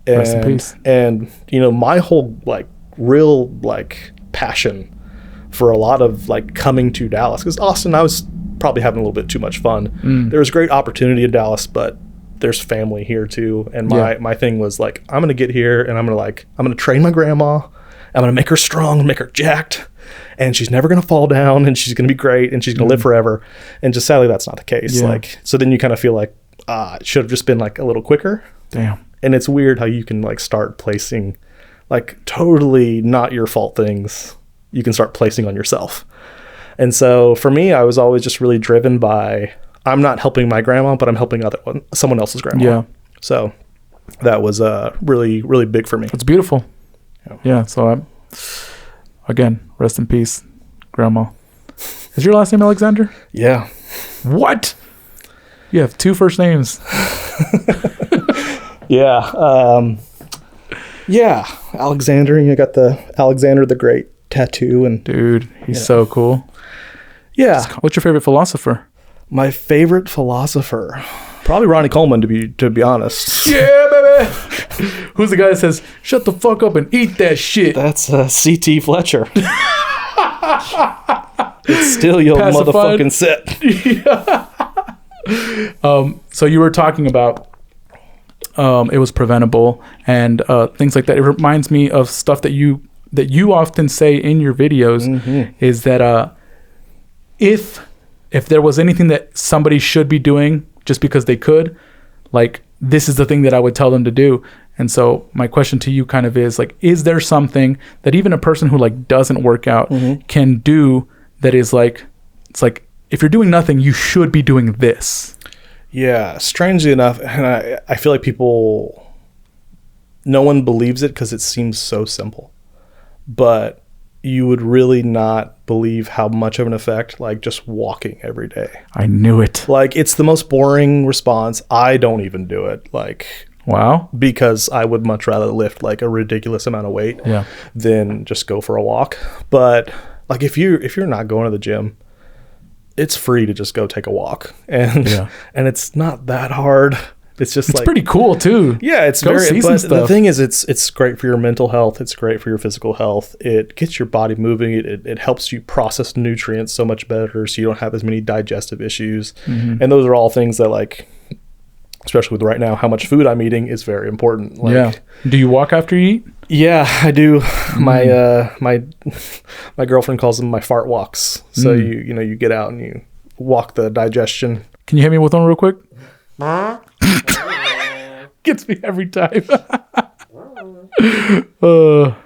Rest in peace. And, my whole like real like passion for a lot of like coming to Dallas, because Austin, I was probably having a little bit too much fun. There was great opportunity in Dallas, but there's family here too. And my thing was like, I'm going to get here and I'm going to train my grandma. I'm going to make her strong, make her jacked, and she's never going to fall down, and she's going to be great, and she's going to live forever. And just sadly, that's not the case. Like, so then you kind of feel like, it should have just been like a little quicker. Damn. And it's weird how you can like start placing like totally not your fault things. You can start placing on yourself. And so for me, I was always just really driven by, I'm not helping my grandma, but I'm helping someone else's grandma. Yeah. So that was really, really big for me. It's beautiful. Yeah. So again, rest in peace, grandma. Is your last name Alexander? Yeah. What? You have 2 first names. Yeah. Yeah. Alexander. You got the Alexander the Great tattoo, and dude, he's so cool. Yeah. What's your favorite philosopher? My favorite philosopher, probably Ronnie Coleman, to be honest. Yeah, baby. Who's the guy that says, "Shut the fuck up and eat that shit"? That's C.T. Fletcher. It's still your Pacified. motherfucking set. So you were talking about it was preventable and things like that. It reminds me of stuff that you often say in your videos, is that if there was anything that somebody should be doing just because they could, like, this is the thing that I would tell them to do. And so my question to you kind of is like, is there something that even a person who like doesn't work out can do that is like, it's like, if you're doing nothing, you should be doing this? Yeah, strangely enough, and I feel like no one believes it because it seems so simple. But you would really not believe how much of an effect, like, just walking every day. I knew it. Like, it's the most boring response. I don't even do it. Like, wow. Because I would much rather lift like a ridiculous amount of weight than just go for a walk. But like, if you're not going to the gym, it's free to just go take a walk, and it's not that hard. It's just it's pretty cool too. Yeah, it's go very. But the thing is, it's great for your mental health. It's great for your physical health. It gets your body moving. It helps you process nutrients so much better, so you don't have as many digestive issues. And those are all things that, like, especially with right now, how much food I'm eating is very important. Like, do you walk after you eat? Yeah, I do. My my girlfriend calls them my fart walks. So you get out and you walk the digestion. Can you hit me with one real quick? Gets me every time.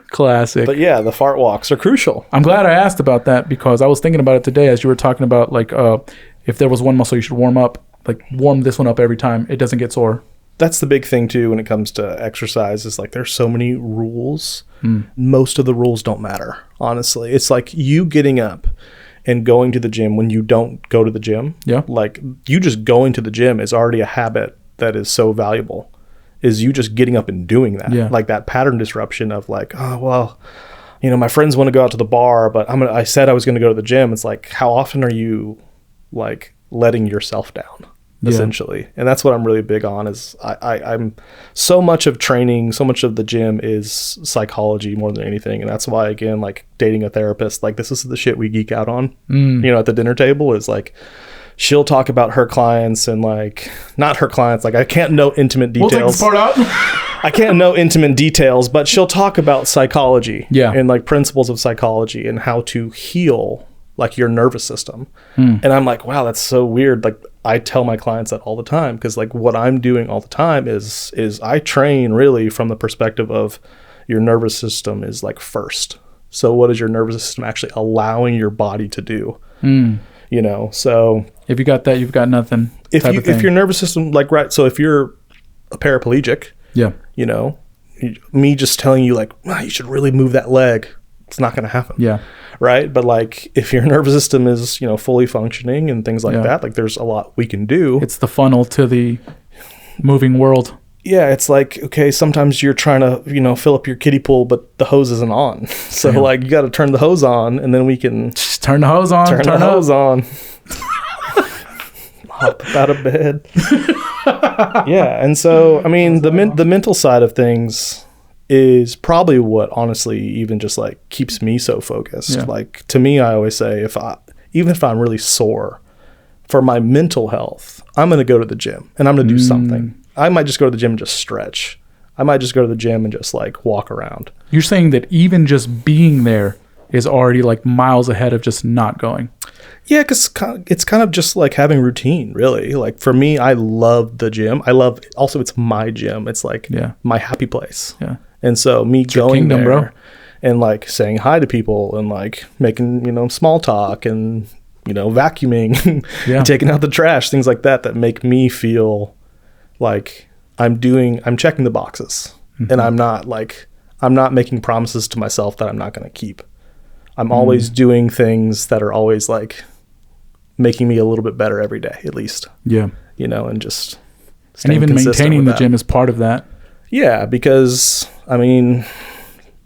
Classic. But yeah, the fart walks are crucial. I'm glad I asked about that, because I was thinking about it today as you were talking about, like, if there was one muscle you should warm up, like, warm this one up every time it doesn't get sore. That's the big thing too when it comes to exercise, is like, there's so many rules. Most of the rules don't matter, honestly. It's like you getting up and going to the gym when you don't go to the gym. Yeah. Like, you just going to the gym is already a habit that is so valuable. Is you just getting up and doing that. Yeah. Like that pattern disruption of like, oh, well, my friends want to go out to the bar, but I said I was going to go to the gym. It's like, how often are you like letting yourself down? essentially. And that's what I'm really big on is I'm so much of training, so much of the gym is psychology more than anything. And that's why, again, like dating a therapist, like this is the shit we geek out on, you know, at the dinner table is like, she'll talk about her clients and like, not her clients. Like I can't know intimate details. We'll take this part out. I can't know intimate details, but she'll talk about psychology and like principles of psychology and how to heal like your nervous system. And I'm like, wow, that's so weird. Like I tell my clients that all the time because like what I'm doing all the time is I train really from the perspective of your nervous system is like first. So what is your nervous system actually allowing your body to do? You know, so if you got that, you've got nothing. If your nervous system, like, right. So if you're a paraplegic, you know, me just telling you like, you should really move that leg, it's not going to happen. Right. But like if your nervous system is, you know, fully functioning and things like that, like there's a lot we can do. It's the funnel to the moving world. Yeah. It's like, okay, sometimes you're trying to, you know, fill up your kiddie pool, but the hose isn't on. So like you got to turn the hose on and then we can just turn the hose on. Turn the hose on. Hop out of bed. And so I mean the mental side of things is probably what honestly even just like keeps me so focused. Like to me, I always say even if I'm really sore, for my mental health, I'm going to go to the gym and I'm going to do something. I might just go to the gym and just stretch. I might just go to the gym and just like walk around. You're saying that even just being there is already like miles ahead of just not going. Yeah, because it's kind of just like having routine, really. Like for me, I love the gym. I love also it's my gym. It's like my happy place. And so me it's going there, bro, and like saying hi to people and like making, you know, small talk and, you know, vacuuming, taking out the trash, things like that make me feel like I'm checking the boxes, and I'm not making promises to myself that I'm not going to keep. I'm always doing things that are always like making me a little bit better every day, at least. You know, and just and even maintaining the gym is part of that. Yeah, because I mean,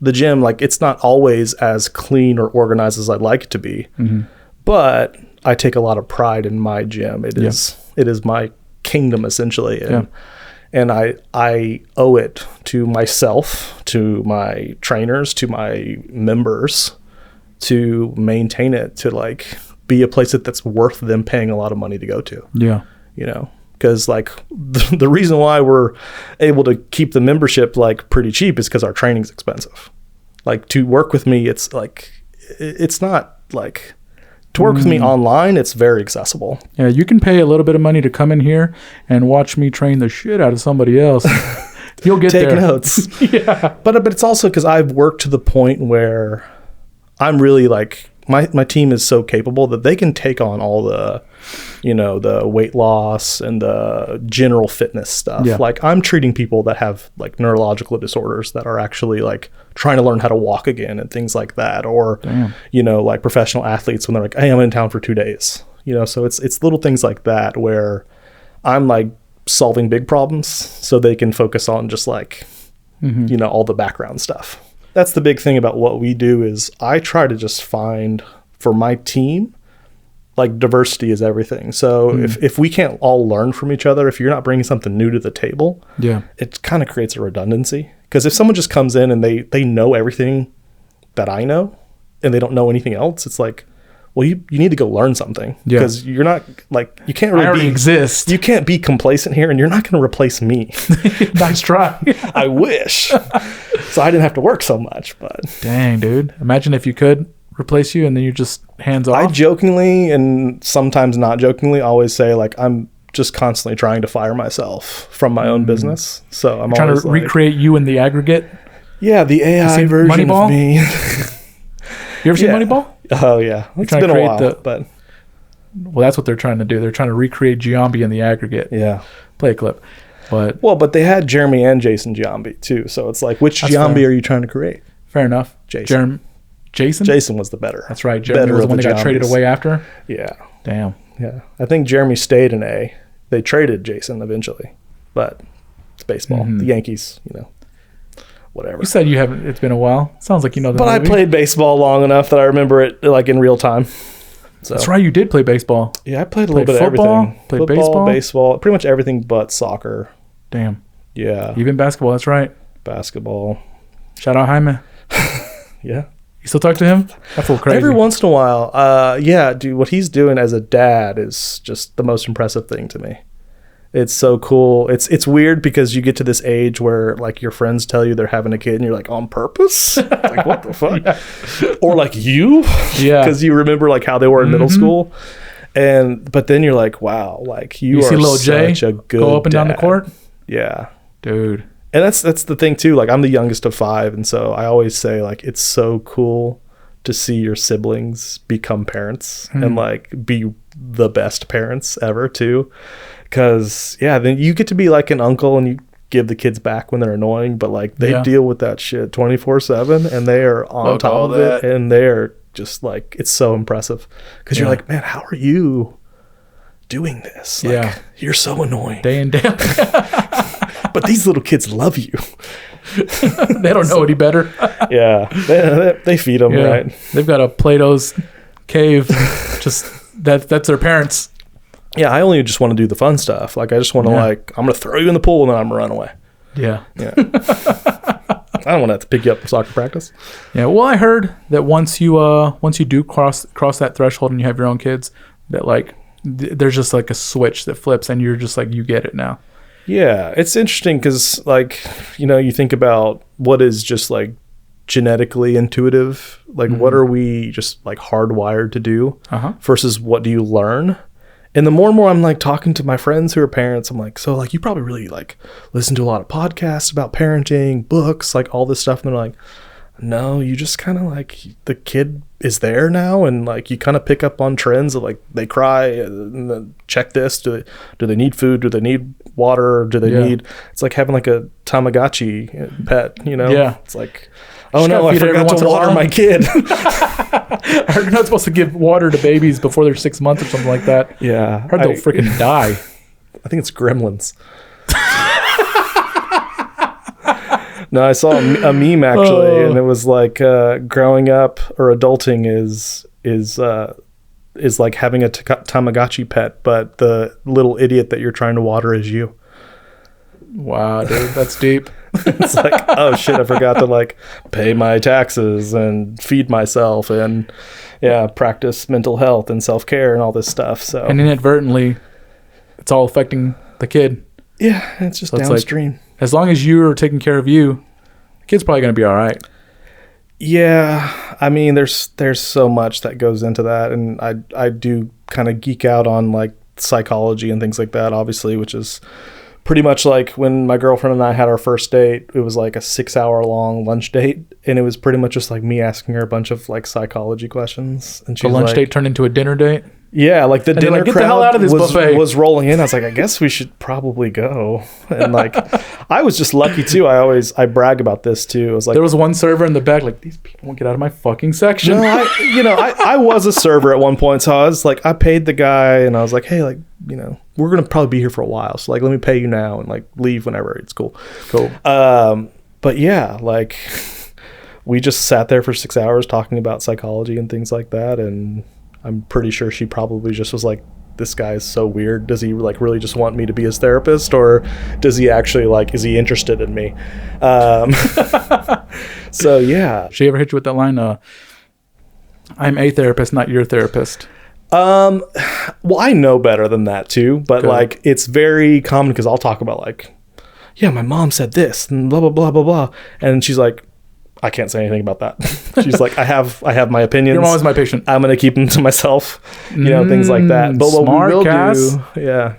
the gym, like it's not always as clean or organized as I'd like it to be, but I take a lot of pride in my gym. It is my kingdom essentially, and I owe it to myself, to my trainers, to my members, to maintain it, to like be a place that's worth them paying a lot of money to go to. You know, because like the reason why we're able to keep the membership like pretty cheap is because our training's expensive. Like to work with me, it's like it's not like to work with me online, it's very accessible. You can pay a little bit of money to come in here and watch me train the shit out of somebody else. You'll get Take there. notes. But it's also because I've worked to the point where I'm really like my team is so capable that they can take on all the, you know, the weight loss and the general fitness stuff. Like I'm treating people that have like neurological disorders that are actually like trying to learn how to walk again and things like that. Or, you know, like professional athletes when they're like, hey, I'm in town for 2 days, you know, so it's little things like that where I'm like solving big problems so they can focus on just like, you know, all the background stuff. That's the big thing about what we do is I try to just find for my team, like diversity is everything. So if we can't all learn from each other, if you're not bringing something new to the table, it kind of creates a redundancy. Because if someone just comes in and they know everything that I know and they don't know anything else, it's like, well, you need to go learn something because you're not like, you can't really exist. You can't be complacent here and you're not going to replace me. Nice try. I wish. So I didn't have to work so much, but dang, dude, imagine if you could replace you and then you just hands off. I jokingly and sometimes not jokingly always say like, I'm just constantly trying to fire myself from my own business. So I'm trying to recreate you in the aggregate. Yeah. The AI version Moneyball? of me. You ever seen Moneyball? Oh yeah, it's been a while. But well, that's what they're trying to do. They're trying to recreate Giambi in the aggregate. Play a clip. But they had Jeremy and Jason Giambi too. So it's like, which Giambi are you trying to create? Fair enough. Jason. Jason was the better. That's right. Jeremy was the one that got traded away after. Yeah. Damn. Yeah. I think Jeremy stayed in A. They traded Jason eventually, but it's baseball. The Yankees, you know. Whatever. You said you haven't. It's been a while. Sounds like you know the movie. I played baseball long enough that I remember it like in real time. So, That's right. You did play baseball. Yeah, I played a little bit of football, everything. Played Football, baseball, pretty much everything but soccer. Damn. Yeah. Even basketball. That's right. Basketball. Shout out Jaime. Yeah. You still talk to him? I feel crazy. Every once in a while. Yeah, dude, what he's doing as a dad is just the most impressive thing to me. It's so cool. It's weird because you get to this age where like your friends tell you they're having a kid and you're like, on purpose? Like, what the fuck? Yeah. Or like you? Yeah. Because you remember like how they were in middle school. But then you're like, wow, like you see are little Jay such a good go up and down the dad. court? Yeah. Dude. And that's the thing too. Like I'm the youngest of 5. And so I always say like, it's so cool to see your siblings become parents and like be the best parents ever too. Cause yeah, then you get to be like an uncle and you give the kids back when they're annoying, but like they deal with that shit 24/7 and they are on top of it and they're just like, it's so impressive. Cause you're like, man, how are you doing this? Like, you're so annoying. Day in, day out. But these little kids love you. They don't know any better. Yeah. They feed them, right? They've got a Plato's cave. Just that's their parents. Yeah, I only just want to do the fun stuff. Like, I just want to, like, I'm going to throw you in the pool and then I'm going to run away. Yeah. Yeah. I don't want to have to pick you up for soccer practice. Yeah. Well, I heard that once you do cross that threshold and you have your own kids, that, like, there's just, like, a switch that flips and you're just, like, you get it now. Yeah. It's interesting because, like, you know, you think about what is just, like, genetically intuitive. Like, what are we just, like, hardwired to do versus what do you learn? And the more and more I'm like talking to my friends who are parents, I'm like, so like you probably really like listen to a lot of podcasts about parenting, books, like all this stuff. And they're like, no, you just kind of like the kid is there now. And like you kind of pick up on trends of like they cry and then check this. Do they need food? Do they need water? Do they need, it's like having like a Tamagotchi pet, you know? Yeah. It's like, oh no, I forgot to water my kid. I heard you're not supposed to give water to babies before they're 6 months or something like that. Yeah. I heard they'll freaking die. I think it's Gremlins. No, I saw a meme actually, and it was like growing up or adulting is like having a Tamagotchi pet, but the little idiot that you're trying to water is you. Wow, dude, that's deep. It's like, oh shit, I forgot to like pay my taxes and feed myself and practice mental health and self-care and all this stuff. So and inadvertently, it's all affecting the kid. Yeah, it's just downstream. Like, as long as you're taking care of you, the kid's probably going to be all right. Yeah, I mean, there's so much that goes into that, and I do kind of geek out on like psychology and things like that, obviously, which is pretty much like when my girlfriend and I had our first date. It was like a 6-hour long lunch date, and it was pretty much just like me asking her a bunch of like psychology questions. And the lunch date turned into a dinner date. Yeah, like the dinner like, get crowd the hell out of this buffet. was rolling in. I was like, I guess we should probably go. And like, I was just lucky too. I brag about this too. I was like, there was one server in the back, like, these people won't get out of my fucking section. No, I was a server at one point, so I was like, I paid the guy, and I was like, hey, like, you know, we're gonna probably be here for a while, so like, let me pay you now and like leave whenever. It's cool. But yeah, like, we just sat there for 6 hours talking about psychology and things like that, and I'm pretty sure she probably just was like, this guy is so weird. Does he like really just want me to be his therapist, or does he actually like, is he interested in me? So yeah. She ever hit you with that line, I'm a therapist, not your therapist? Well, I know better than that too, but Good. like, it's very common because I'll talk about like, yeah, my mom said this and blah, blah, blah, blah, blah. And she's like, I can't say anything about that. She's like, I have my opinions. Your mom is my patient. I'm going to keep them to myself, you know, things like that. But what smart, we will Cass.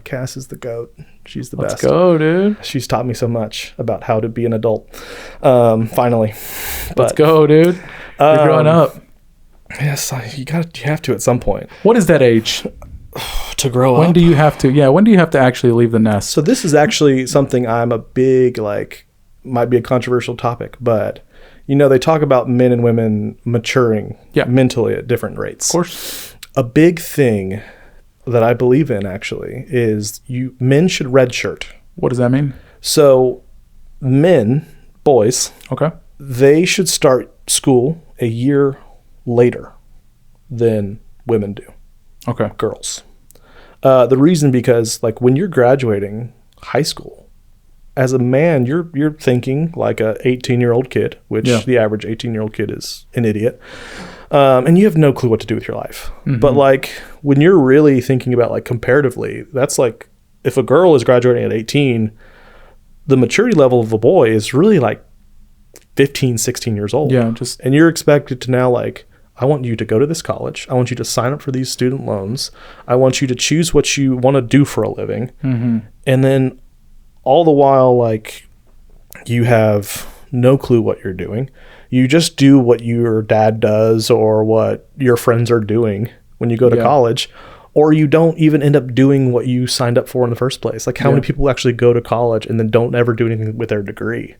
Cass is the GOAT. She's the Let's best. go, dude. She's taught me so much about how to be an adult. Finally. Let's go, dude. You're growing up. Yes, you have to at some point. What is that age? To grow up. When do you have to actually leave the nest? So this is actually something I'm a big, like, might be a controversial topic, but you know, they talk about men and women maturing mentally at different rates. Of course. A big thing that I believe in actually is men should redshirt. What does that mean? So boys, Okay. they should start school a year later than women do. Okay. girls. The reason because like when you're graduating high school, as a man, you're thinking like a 18-year-old kid, which the average 18-year-old kid is an idiot. And you have no clue what to do with your life. But like when you're really thinking about like comparatively, that's like if a girl is graduating at 18, the maturity level of a boy is really like 15, 16 years old. Yeah. And you're expected to now like, I want you to go to this college. I want you to sign up for these student loans. I want you to choose what you want to do for a living. And then all the while, like you have no clue what you're doing. You just do what your dad does or what your friends are doing when you go to college, or you don't even end up doing what you signed up for in the first place. Like how many people actually go to college and then don't ever do anything with their degree?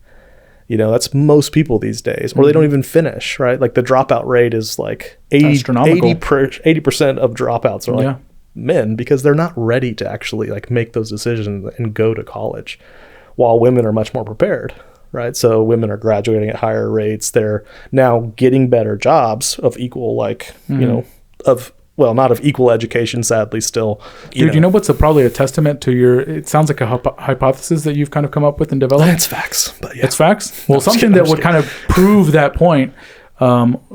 You know, that's most people these days, or they don't even finish, right? Like the dropout rate is like 80% of dropouts are like men because they're not ready to actually like make those decisions and go to college, while women are much more prepared. Right. So women are graduating at higher rates. They're now getting better jobs of equal, like, you know, not of equal education, sadly, still. Dude, you know what's probably a testament to it sounds like a hypothesis that you've kind of come up with and developed? It's facts. But yeah. It's facts? Well, something that would kind of prove that point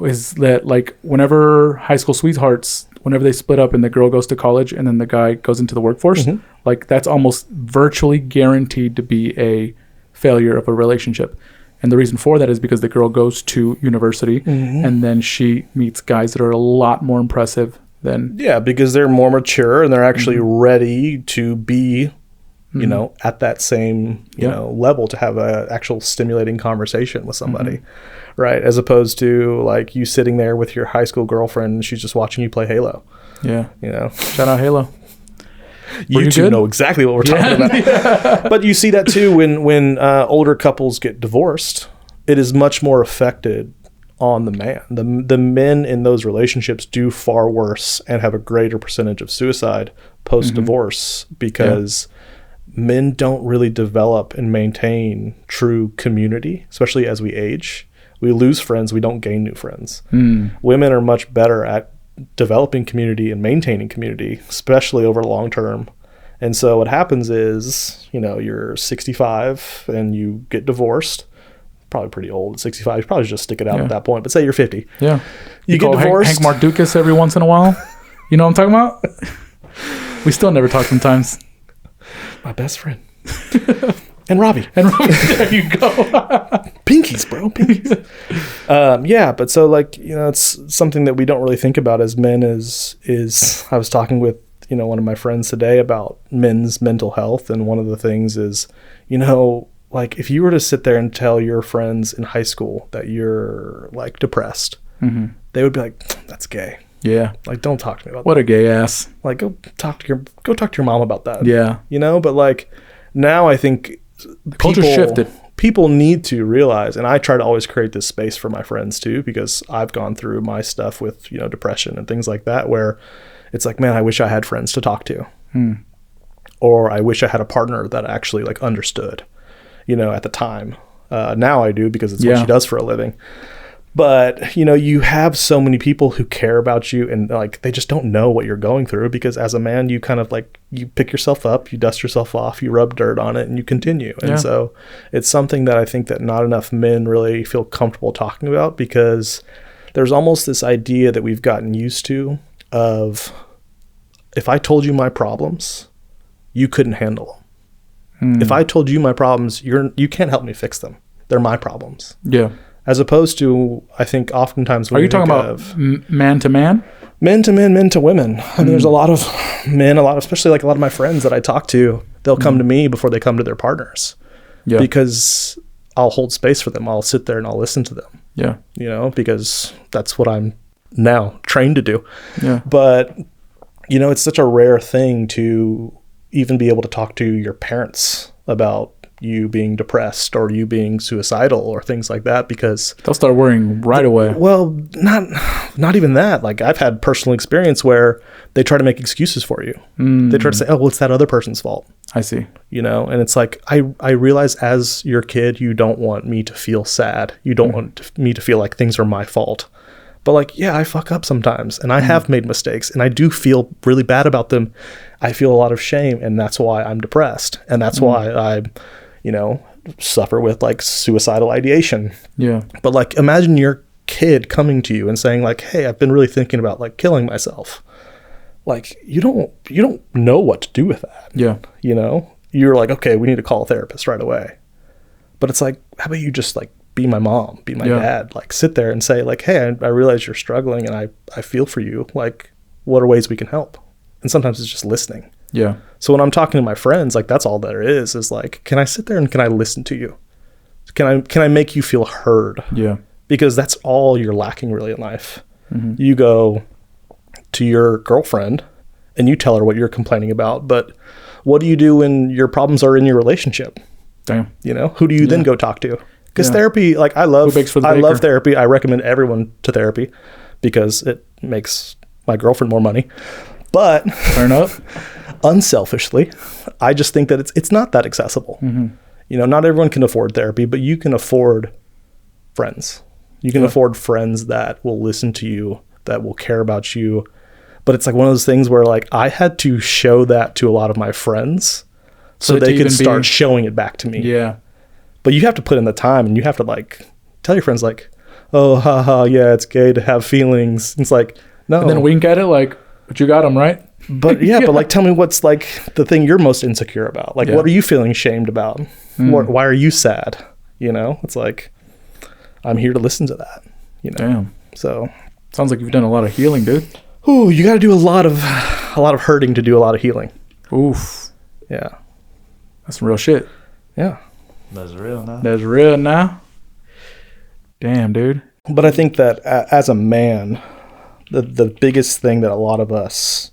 is that, like, whenever high school sweethearts, whenever they split up and the girl goes to college and then the guy goes into the workforce, like, that's almost virtually guaranteed to be a failure of a relationship. And the reason for that is because the girl goes to university and then she meets guys that are a lot more impressive than... Yeah, because they're more mature and they're actually ready to be, you know, at that same, you know, level to have a actual stimulating conversation with somebody, right? As opposed to like you sitting there with your high school girlfriend and she's just watching you play Halo. Yeah. You know? Shout out Halo. You two know exactly what we're talking about. But you see that too when older couples get divorced. It is much more affected on the man. The men in those relationships do far worse and have a greater percentage of suicide post-divorce because men don't really develop and maintain true community, especially as we age. We lose friends, we don't gain new friends. Women are much better at developing community and maintaining community, especially over the long term. And so what happens is, you know, you're 65 and you get divorced, probably pretty old at 65. You probably just stick it out at that point, but say you're 50. Yeah. You get divorced. Hank Mardukas every once in a while. You know what I'm talking about? We still never talk sometimes. My best friend. And Robbie. There you go. Pinkies, bro. Pinkies. Yeah, but so like, you know, it's something that we don't really think about as men is I was talking with, you know, one of my friends today about men's mental health. And one of the things is, you know, like if you were to sit there and tell your friends in high school that you're like depressed, they would be like, that's gay. Yeah. Like, don't talk to me about what that. A gay ass. Like, go talk to your mom about that. Yeah. You know, but like now I think the culture shifted. People need to realize, and I try to always create this space for my friends too, because I've gone through my stuff with, you know, depression and things like that, where it's like, man, I wish I had friends to talk to. Or I wish I had a partner that actually like understood, you know, at the time. Now I do because it's what she does for a living. But, you know, you have so many people who care about you and like they just don't know what you're going through, because as a man, you kind of like you pick yourself up, you dust yourself off, you rub dirt on it and you continue. And so it's something that I think that not enough men really feel comfortable talking about, because there's almost this idea that we've gotten used to of, if I told you my problems, you couldn't handle them. If I told you my problems, you can't help me fix them. They're my problems. Yeah. As opposed to, I think oftentimes when are you talking about man to man? Men to men, men to women. I mean, there's a lot of men, especially like a lot of my friends that I talk to, they'll come to me before they come to their partners. Yeah. Because I'll hold space for them. I'll sit there and I'll listen to them. Yeah. You know, because that's what I'm now trained to do. Yeah. But, you know, it's such a rare thing to even be able to talk to your parents about you being depressed or you being suicidal or things like that, because they'll start worrying right away. Well, not even that. Like, I've had personal experience where they try to make excuses for you. They try to say, oh, well, it's that other person's fault. I see. You know, and it's like, I realize as your kid, you don't want me to feel sad. You don't want me to feel like things are my fault. But like, yeah, I fuck up sometimes, and I have made mistakes, and I do feel really bad about them. I feel a lot of shame, and that's why I'm depressed, and that's why I, you know, suffer with like suicidal ideation. Yeah. But like, imagine your kid coming to you and saying like, hey, I've been really thinking about like killing myself. Like, you don't know what to do with that. Yeah. You know, you're like, okay, we need to call a therapist right away. But it's like, how about you just like be my mom, be my dad, like sit there and say like, hey, I realize you're struggling and I feel for you. Like, what are ways we can help? And sometimes it's just listening. Yeah. So when I'm talking to my friends, like that's all there is like, can I sit there and can I listen to you? Can I make you feel heard? Yeah. Because that's all you're lacking really in life. You go to your girlfriend and you tell her what you're complaining about, but what do you do when your problems are in your relationship? Damn. You know, who do you then go talk to? Because therapy, like I love therapy. I recommend everyone to therapy because it makes my girlfriend more money. But turn up. Unselfishly, I just think that it's not that accessible. You know, not everyone can afford therapy, but you can afford friends. You can afford friends that will listen to you, that will care about you. But it's like one of those things where like I had to show that to a lot of my friends so they could start showing it back to me. Yeah. But you have to put in the time, and you have to like tell your friends like, oh, haha, yeah, it's gay to have feelings. It's like, no. And then wink at it like, but you got them, right? But but like, tell me what's like the thing you're most insecure about. Like, what are you feeling shamed about? Why are you sad? You know, it's like, I'm here to listen to that, you know? Damn. So sounds like you've done a lot of healing, dude. Ooh, you got to do a lot of hurting to do a lot of healing. Oof. Yeah. That's some real shit. Yeah. That's real now. That's real now. Damn, dude. But I think that as a man, the biggest thing that a lot of us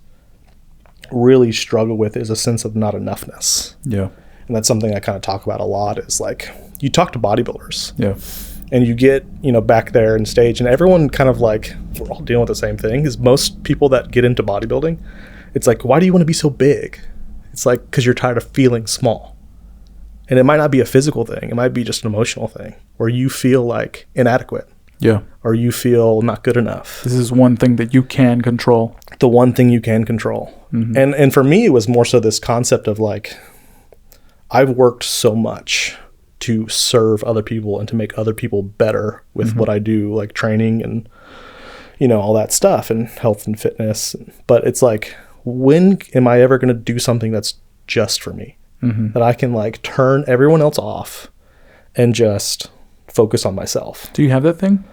really struggle with is a sense of not enoughness. Yeah. And that's something I kind of talk about a lot is like, you talk to bodybuilders. Yeah. And you get, you know, back there in stage, and everyone kind of like, we're all dealing with the same thing, is most people that get into bodybuilding, it's like, why do you want to be so big? It's like, because you're tired of feeling small. And it might not be a physical thing. It might be just an emotional thing where you feel like inadequate. Yeah. Or you feel not good enough. This is one thing that you can control. The one thing you can control. And for me, it was more so this concept of like, I've worked so much to serve other people and to make other people better with what I do, like training and, you know, all that stuff and health and fitness. But it's like, when am I ever going to do something that's just for me? That I can like turn everyone else off and just focus on myself. Do you have that thing?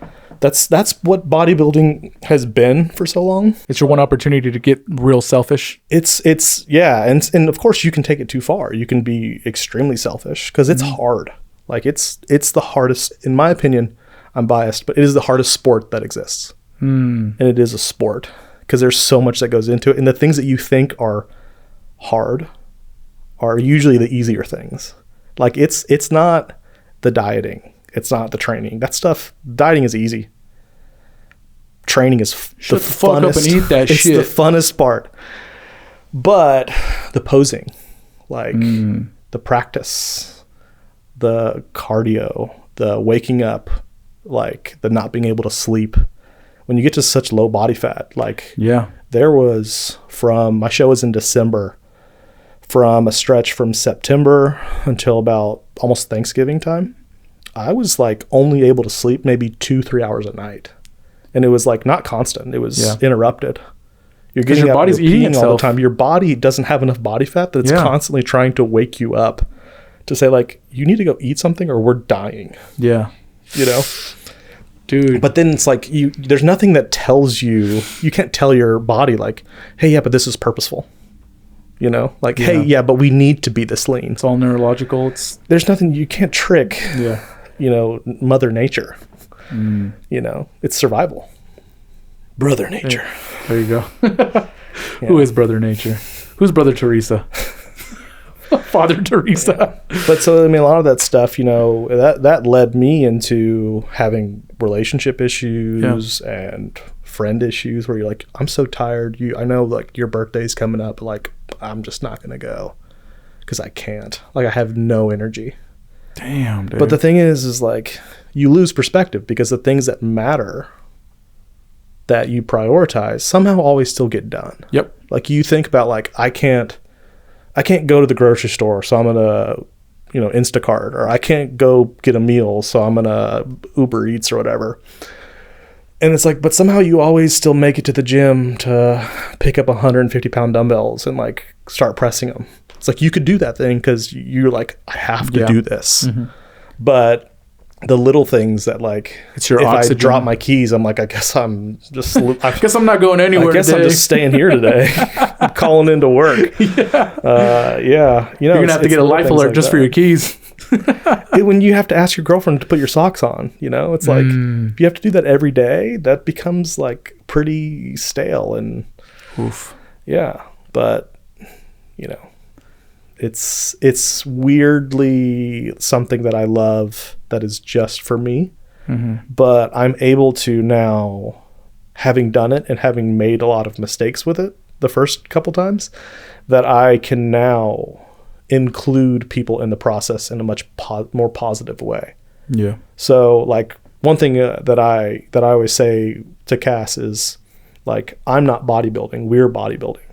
That's what bodybuilding has been for so long. It's your one opportunity to get real selfish. It's yeah, and of course you can take it too far. You can be extremely selfish because it's hard. Like it's the hardest, in my opinion. I'm biased, but it is the hardest sport that exists. And it is a sport because there's so much that goes into it, and the things that you think are hard are usually the easier things. Like it's not the dieting. It's not the training. That stuff, dieting is easy. Training is Shut the fuck up and eat that shit. It's the funnest part. But the posing, like the practice, the cardio, the waking up, like the not being able to sleep. When you get to such low body fat, like there was my show was in December, from a stretch from September until about almost Thanksgiving time, I was like only able to sleep maybe 2-3 hours a night. And it was like not constant. It was interrupted. You're getting your body's eating itself all the time. Your body doesn't have enough body fat that it's constantly trying to wake you up to say like, you need to go eat something or we're dying. Yeah. You know? Dude. But then it's like there's nothing that tells you can't tell your body like, hey, yeah, but this is purposeful. You know, like, hey, yeah, but we need to be this lean. It's all neurological. There's nothing you can't trick. You know, Mother Nature. You know, it's survival. Brother Nature. There you go. Who is Brother Nature? Who's Brother Teresa? Father Teresa. But so I mean, a lot of that stuff, you know, that led me into having relationship issues and friend issues where you're like, I'm so tired. I know like your birthday's coming up, like I'm just not gonna go because I can't. Like I have no energy. Damn, dude. But the thing is like you lose perspective because the things that matter that you prioritize somehow always still get done. Yep. Like you think about like, I can't go to the grocery store, so I'm going to, Instacart, or I can't go get a meal, so I'm going to Uber Eats or whatever. And it's like, but somehow you always still make it to the gym to pick up 150-pound dumbbells and like start pressing them. It's like you could do that thing because you're like, I have to do this. Mm-hmm. But the little things that like, it's your if oxygen. I drop my keys, I'm like, I guess I'm just, I guess I'm not going anywhere. I guess today. I'm just staying here today. I'm calling into work. Yeah. You're going to have to get a life alert like just for your keys. When you have to ask your girlfriend to put your socks on, it's like, if you have to do that every day, that becomes like pretty stale and oof. Yeah. But, it's weirdly something that I love that is just for me. Mm-hmm. But I'm able to now, having done it and having made a lot of mistakes with it the first couple times, that I can now include people in the process in a much more positive way. Yeah. So like one thing that I always say to Cass is like, I'm not bodybuilding, we're bodybuilding.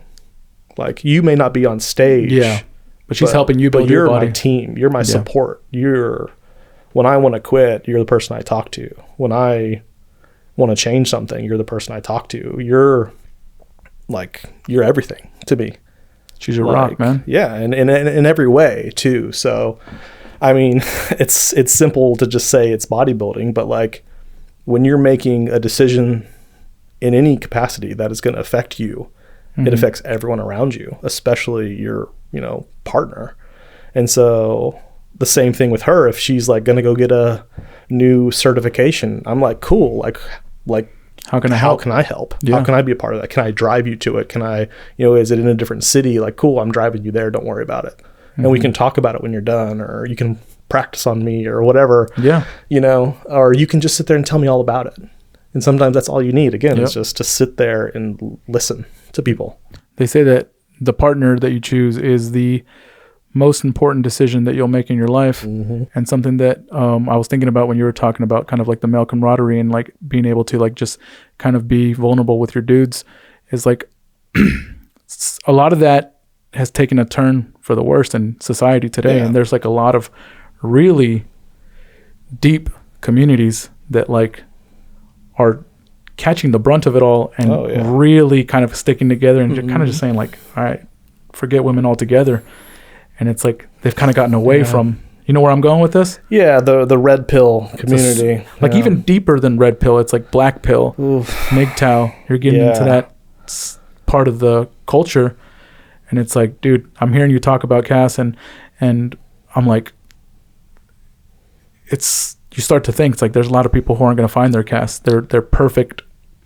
Like you may not be on stage. Yeah. But she's helping you build your body. You're my team. You're my support. When I want to quit, you're the person I talk to. When I want to change something, you're the person I talk to. You're everything to me. She's a rock, man. Yeah. And in every way too. So, I mean, it's simple to just say it's bodybuilding, but like when you're making a decision in any capacity that is going to affect you, it affects everyone around you, especially your, partner. And so the same thing with her, if she's like going to go get a new certification, I'm like, cool. Like, how can I help? Yeah. How can I be a part of that? Can I drive you to it? Can I, is it in a different city? Like, cool, I'm driving you there. Don't worry about it. And we can talk about it when you're done, or you can practice on me or whatever. Yeah. Or you can just sit there and tell me all about it. And sometimes that's all you need. Again, is just to sit there and listen to people. They say that the partner that you choose is the most important decision that you'll make in your life. Mm-hmm. And something that I was thinking about when you were talking about kind of like the male camaraderie and like being able to like just kind of be vulnerable with your dudes is like a lot of that has taken a turn for the worst in society today. Yeah. And there's like a lot of really deep communities that like are catching the brunt of it all and really kind of sticking together and kind of just saying like, all right, forget women altogether. And it's like they've kind of gotten away from, where I'm going with this? Yeah, the red pill community. Even deeper than red pill, it's like black pill, MGTOW. You're getting into that part of the culture. And it's like, dude, I'm hearing you talk about Cass and I'm like, you start to think it's like there's a lot of people who aren't going to find their Cass. They're perfect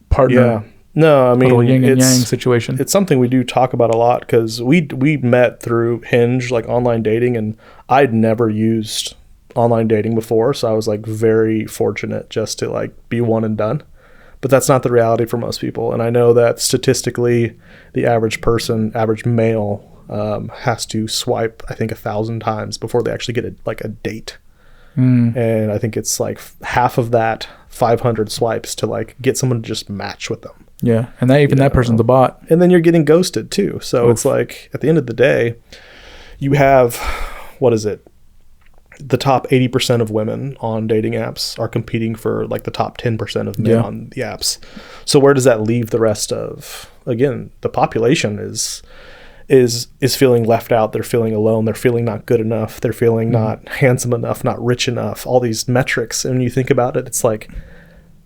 partner. Yeah. No, I mean, little yin and yang situation. It's something we do talk about a lot because we met through Hinge, like online dating, and I'd never used online dating before, so I was like very fortunate just to like be one and done. But that's not the reality for most people, and I know that statistically, the average male has to swipe, I think, 1,000 times before they actually get a date. And I think it's like half of that 500 swipes to like get someone to just match with them. Yeah. And that person's a bot. And then you're getting ghosted too. So it's like at the end of the day, you have, what is it? The top 80% of women on dating apps are competing for like the top 10% of men on the apps. So where does that leave the rest of, again, the population is feeling left out. They're feeling alone. They're feeling not good enough. They're feeling not handsome enough, not rich enough, all these metrics. And when you think about it, it's like,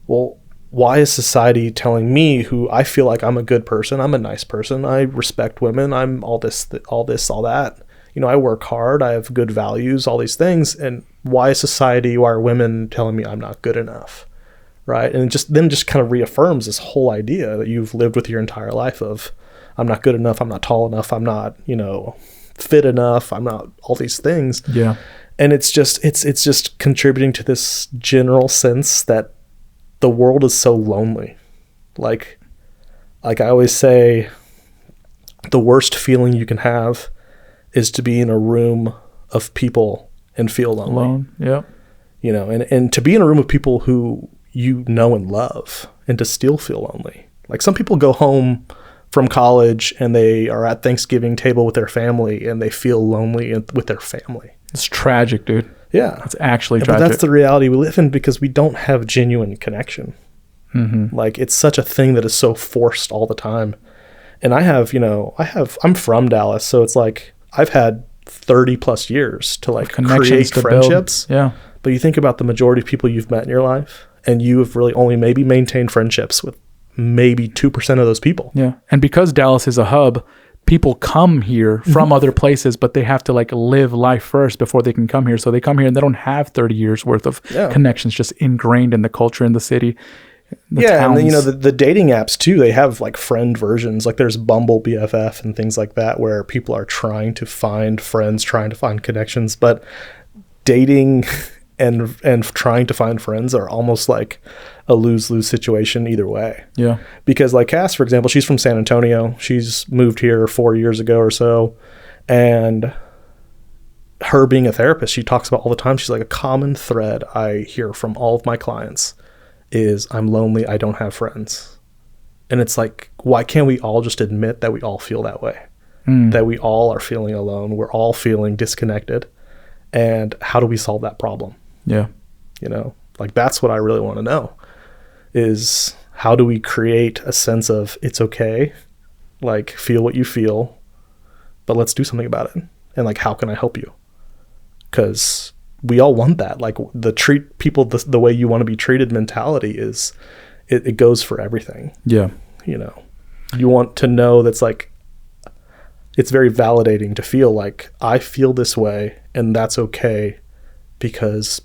well, why is society telling me, who I feel like I'm a good person, I'm a nice person, I respect women, I'm all this, all that. I work hard, I have good values, all these things. And why are women telling me I'm not good enough? Right. And it just kind of reaffirms this whole idea that you've lived with your entire life of, I'm not good enough, I'm not tall enough, I'm not, fit enough, I'm not all these things. Yeah. And it's just contributing to this general sense that the world is so lonely. Like I always say, the worst feeling you can have is to be in a room of people and feel lonely. Alone, yeah. And to be in a room of people who you know and love, and to still feel lonely. Like some people go home from college and they are at Thanksgiving table with their family and they feel lonely with their family. It's tragic, dude. Yeah. It's actually But tragic. that's the reality we live in because we don't have genuine connection. Like it's such a thing that is so forced all the time. And I'm from Dallas, so it's like I've had 30 plus years to like create friendships. Yeah. But you think about the majority of people you've met in your life, and you have really only maybe maintained friendships with maybe 2% of those people. Yeah. And because Dallas is a hub, people come here from other places, but they have to like live life first before they can come here. So they come here and they don't have 30 years worth of connections just ingrained in the culture in the city. And then, the dating apps too, they have like friend versions. Like there's Bumble BFF and things like that where people are trying to find friends, trying to find connections. But dating and trying to find friends are almost like a lose-lose situation either way. Yeah. Because like Cass, for example, she's from San Antonio. She's moved here 4 years ago or so. And her being a therapist, she talks about all the time. She's like, a common thread I hear from all of my clients is I'm lonely. I don't have friends. And it's like, why can't we all just admit that we all feel that way? That we all are feeling alone. We're all feeling disconnected. And how do we solve that problem? Yeah. Like that's what I really want to know is how do we create a sense of it's okay, like feel what you feel, but let's do something about it. And like, how can I help you? Because we all want that. Like the treat people the way you want to be treated mentality is it goes for everything. Yeah. You want to know that's like, it's very validating to feel like I feel this way and that's okay because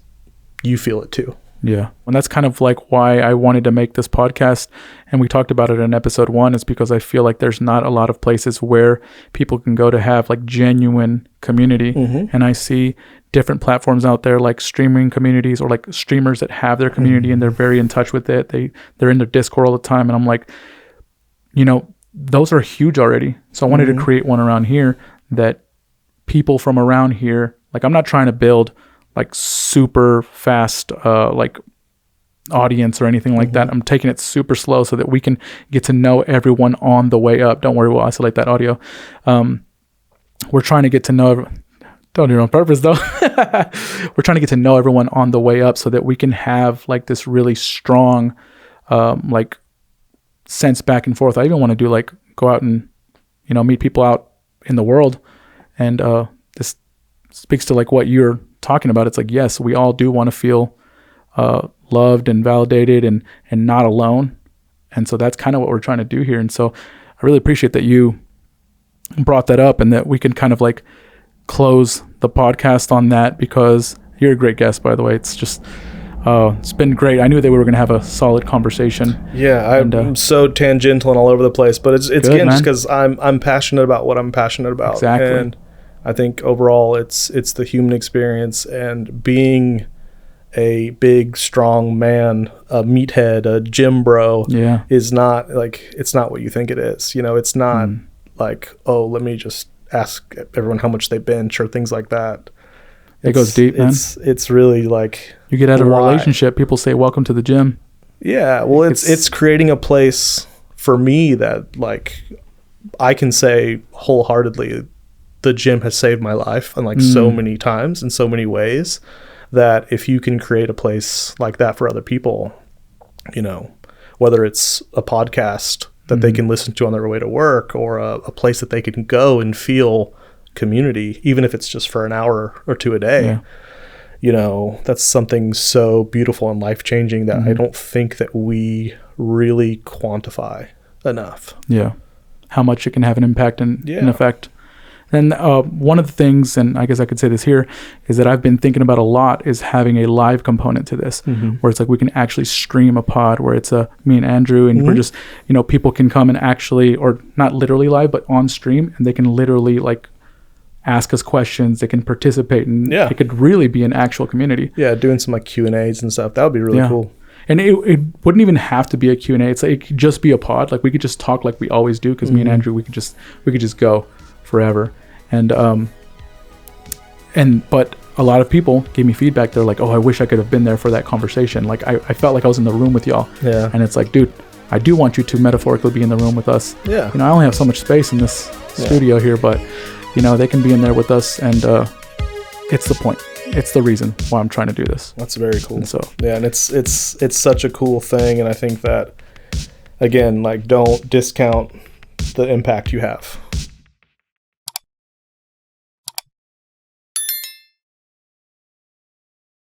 you feel it too. Yeah. And that's kind of like why I wanted to make this podcast. And we talked about it in episode 1 is because I feel like there's not a lot of places where people can go to have like genuine community. And I see different platforms out there like streaming communities or like streamers that have their community and they're very in touch with it. They're in their Discord all the time. And I'm like, those are huge already. So I wanted to create one around here that people from around here, like I'm not trying to build like super fast like audience or anything like that. I'm taking it super slow so that we can get to know everyone on the way up. Don't worry, we'll isolate that audio. We're trying to get to know don't do it on purpose though. We're trying to get to know everyone on the way up so that we can have like this really strong like sense back and forth. I even want to do like go out and meet people out in the world, and this speaks to like what you're talking about. It's like, yes, we all do want to feel loved and validated and not alone, and so that's kind of what we're trying to do here. And so I really appreciate that you brought that up and that we can kind of like close the podcast on that, because you're a great guest, by the way. It's just it's been great. I knew that we were going to have a solid conversation. Yeah, I'm so tangential and all over the place, but it's good, again, just because I'm passionate about what I'm passionate about. Exactly. And I think overall it's the human experience, and being a big, strong man, a meathead, a gym bro, is not like, it's not what you think it is. It's not like, oh, let me just ask everyone how much they bench or things like that. It goes deep, man. It's really like, you get out of a relationship, people say, welcome to the gym. Yeah. Well, it's creating a place for me that like I can say wholeheartedly, the gym has saved my life and like so many times in so many ways, that if you can create a place like that for other people, whether it's a podcast that they can listen to on their way to work, or a place that they can go and feel community, even if it's just for an hour or two a day, that's something so beautiful and life-changing that I don't think that we really quantify enough. Yeah. How much it can have an impact and an effect. And one of the things, and I guess I could say this here, is that I've been thinking about a lot is having a live component to this, where it's like we can actually stream a pod where it's me and Andrew, and we're just, people can come and actually, or not literally live, but on stream, and they can literally like ask us questions, they can participate, and it could really be an actual community. Yeah, doing some like Q&As and stuff. That would be really cool. And it wouldn't even have to be a Q&A. It's like, it could just be a pod. Like we could just talk like we always do, because me and Andrew, we could just go forever. And but a lot of people gave me feedback. They're like, oh, I wish I could have been there for that conversation. Like I felt like I was in the room with y'all. Yeah. And it's like, dude, I do want you to metaphorically be in the room with us. Yeah. You know, I only have so much space in this studio here, but you know, they can be in there with us, and it's the point. It's the reason why I'm trying to do this. That's very cool. And so yeah, and it's such a cool thing, and I think that again, like, don't discount the impact you have.